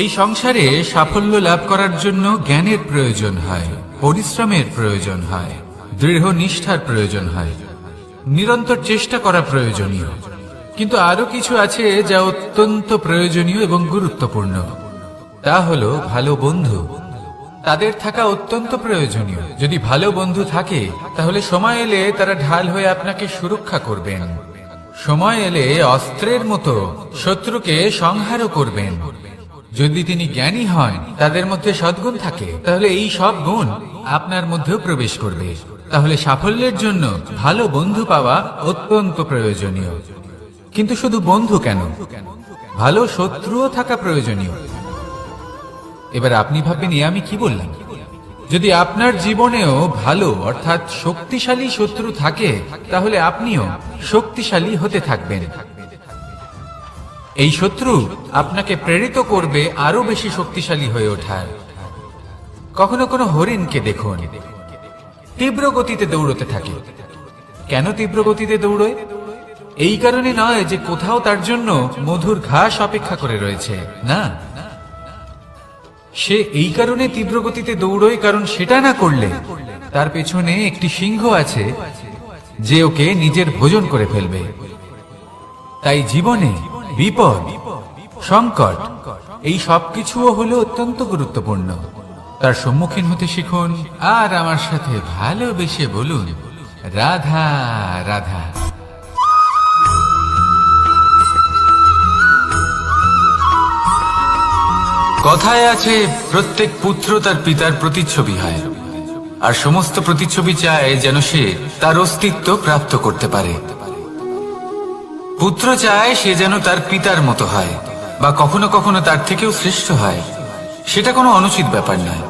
এই সংসারে সাফল্য লাভ করার জন্য জ্ঞানের প্রয়োজন হয়, পরিশ্রমের প্রয়োজন হয়, দৃঢ় নিষ্ঠার প্রয়োজন হয়, নিরন্তর চেষ্টা করা প্রয়োজনীয়। কিন্তু আরো কিছু আছে যা অত্যন্ত প্রয়োজনীয় এবং গুরুত্বপূর্ণ। তা হলো ভালো বন্ধু। তাদের থাকা অত্যন্ত প্রয়োজনীয়। যদি ভালো বন্ধু থাকে তাহলে সময় এলে তারা ঢাল হয়ে আপনাকে সুরক্ষা করবেন। সময় এলে অস্ত্রের মতো শত্রুকে সংহারও করবেন। যদি তিনি জ্ঞানী হন, তাদের মধ্যে সদ্গুণ থাকে, তাহলে এই সব গুণ আপনার মধ্যেও প্রবেশ করবে। তাহলে সাফল্যের জন্য ভালো বন্ধু পাওয়া অত্যন্ত প্রয়োজনীয়। কিন্তু শুধু বন্ধু কেন, ভালো শত্রুও থাকা প্রয়োজনীয়। এবার আপনি ভাববেন আমি কি বললাম। যদি আপনার জীবনেও ভালো অর্থাৎ শক্তিশালী শত্রু থাকে, তাহলে আপনিও শক্তিশালী হতে থাকবেন। এই শত্রু আপনাকে প্রেরিত করবে আরো বেশি শক্তিশালী হয়ে ওঠার। কখনো কোনো হরিণকে দেখুন, তীব্র গতিতে দৌড়তে থাকে। কেন তীব্র গতিতে দৌড়য়? এই কারণে নয় যে কোথাও তার জন্য মধুর ঘাস অপেক্ষা করে রয়েছে, না, সে এই কারণে তীব্র গতিতে দৌড়য় কারণ সেটা না করলে তার পেছনে একটি সিংহ আছে যে ওকে নিজের ভোজন করে ফেলবে। তাই জীবনে বিপদ, সংকট এই সবকিছুও হলো অত্যন্ত গুরুত্বপূর্ণ। তার সম্মুখীন হতে শিখুন আর আমার সাথে ভালোবেসে বলুন, রাধা রাধা। কথায় আছে, প্রত্যেক পুত্র তার পিতার প্রতিচ্ছবি হয়, আর সমস্ত প্রতিচ্ছবি চায় যেন সে তার অস্তিত্ব প্রাপ্ত করতে পারে। পুত্র চায় সে যেন তার পিতার মতো হয়, বা কখনো কখনো তার থেকেও শ্রেষ্ঠ হয়। সেটা কোনো অনুচিত ব্যাপার নয়।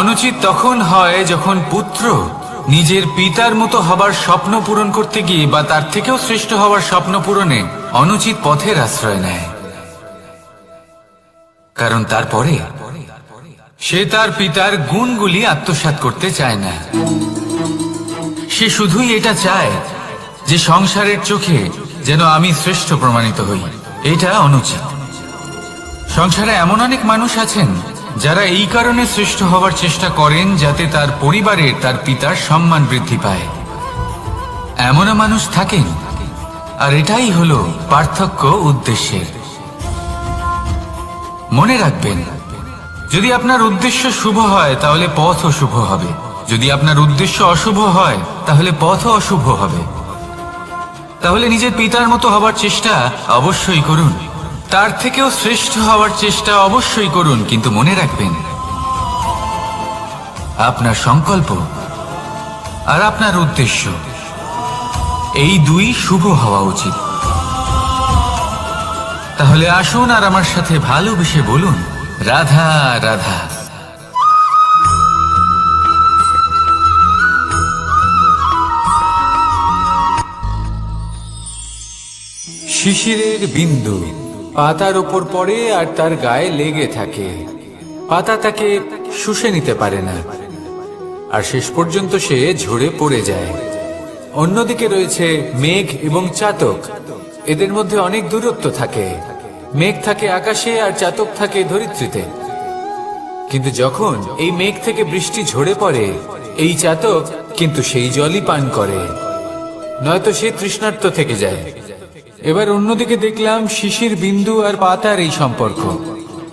অনুচিত তখন হয় যখন পুত্র নিজের পিতার মতো হবার স্বপ্ন পূরণ করতে গিয়ে বা তার থেকেও শ্রেষ্ঠ হওয়ার স্বপ্ন পূরণে অনুচিত পথের আশ্রয় নেয়। কারণ তারপরে সে তার পিতার গুণগুলি আত্মসাৎ করতে চায় না। সে শুধুই এটা চায় যে সংসারের চোখে যেন আমি শ্রেষ্ঠ প্রমাণিত হই। এটা অনুচিত। সংসারে এমন অনেক মানুষ আছেন যারা এই কারণে শ্রেষ্ঠ হওয়ার চেষ্টা করেন যাতে তার পরিবারের তার পিতার সম্মান বৃদ্ধি পায়। এমনও মানুষ থাকেন, আর এটাই হলো পার্থক্য উদ্দেশ্যের। মনে রাখবেন, যদি আপনার উদ্দেশ্য শুভ হয় তাহলে পথও শুভ হবে, যদি আপনার উদ্দেশ্য অশুভ হয় তাহলে পথও অশুভ হবে। তাহলে নিজের পিতার মতো হবার চেষ্টা অবশ্যই করুন, তার থেকেও শ্রেষ্ঠ হওয়ার চেষ্টা অবশ্যই করুন, কিন্তু মনে রাখবেন আপনার সংকল্প আর আপনার উদ্দেশ্য এই দুই শুভ হওয়া উচিত। তাহলে আসুন আর আমার সাথে ভালোবেসে বলুন, রাধা রাধা। শিশিরের বিন্দু পাতার ওপর পড়ে আর তার গায়ে লেগে থাকে। পাতা তাকে শুষে নিতে পারে না, আর শেষ পর্যন্ত সে ঝরে পড়ে যায়। অন্যদিকে রয়েছে মেঘ এবং চাতক। এদের মধ্যে অনেক দূরত্ব থাকে। মেঘ থাকে আকাশে আর চাতক থাকে ধরিত্রীতে। কিন্তু যখন এই মেঘ থেকে বৃষ্টি ঝরে পড়ে, এই চাতক কিন্তু সেই জলই পান করে, নয়তো সে তৃষ্ণার্ত থেকে যায়। এবার অন্যদিকে দেখলাম শিশির বিন্দু আর পাতার এই সম্পর্ক।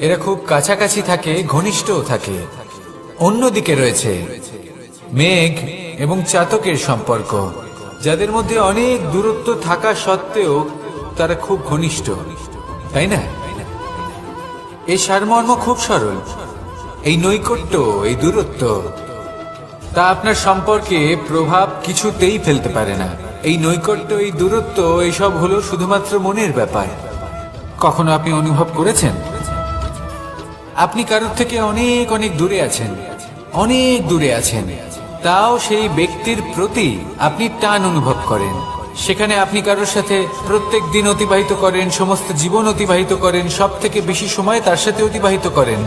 এরা খুব কাছাকাছি থাকে, ঘনিষ্ঠও থাকে। অন্যদিকে রয়েছে মেঘ এবং চাতকের সম্পর্ক, যাদের মধ্যে অনেক দূরত্ব থাকা সত্ত্বেও তারা খুব ঘনিষ্ঠ, তাই না? এই সারমর্ম খুব সরল। এই নৈকট্য, এই দূরত্ব, তা আপনার সম্পর্কে প্রভাব কিছুতেই ফেলতে পারে না। এই নৈকট্য, এই দূরত্ব, এইসব হলো শুধুমাত্র মনের ব্যাপার। কখনো আপনি অনুভব করেছেন আপনি কারোর থেকে অনেক অনেক দূরে আছেন, অনেক দূরে আছেন, তাও সেই ব্যক্তির প্রতি আপনি টান অনুভব করেন। সেখানে আপনি কারোর সাথে প্রত্যেক দিন অতিবাহিত করেন, সমস্ত জীবন অতিবাহিত করেন, সব থেকে বেশি সময় তার সাথে অতিবাহিত করেন,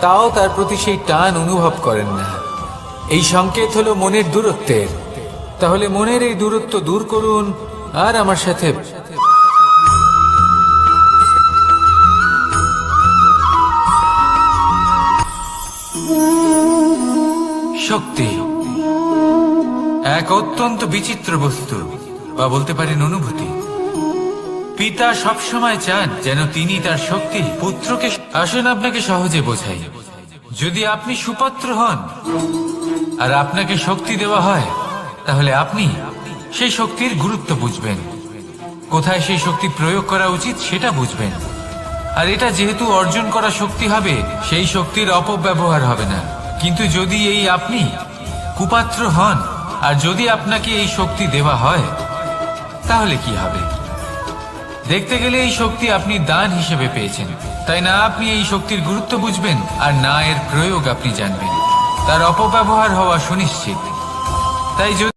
তাও তার প্রতি সেই টান অনুভব করেন না। এই সংকেত হলো মনের দূরত্বের। তাহলে মনের এই দূরত্ব দূর করুন আর আমার সাথে শক্তি এক অত্যন্ত বিচিত্র বস্তু, বা বলতে পারেন অনুভূতি। পিতা সবসময় চান যেন তিনি তার শক্তি পুত্রকে। আসুন আপনাকে সহজে বোঝাই। যদি আপনি সুপাত্র হন আর আপনাকে শক্তি দেওয়া হয়, তাহলে আপনি সেই শক্তির গুরুত্ব বুঝবেন, কোথায় সেই শক্তি প্রয়োগ করা উচিত সেটা বুঝবেন। আর এটা যেহেতু অর্জন করা শক্তি হবে, সেই শক্তির অপব্যবহার হবে না। কিন্তু যদি এই আপনি কুপাত্র হন আর যদি আপনাকে এই শক্তি দেওয়া হয়, তাহলে কি হবে? দেখতে গেলে এই শক্তি আপনি দান হিসেবে পেয়েছেন, তাই না আপনি এই শক্তির গুরুত্ব বুঝবেন আর না এর প্রয়োগ আপনি জানবেন। তার অপব্যবহার হওয়া সুনিশ্চিত। তাই যদি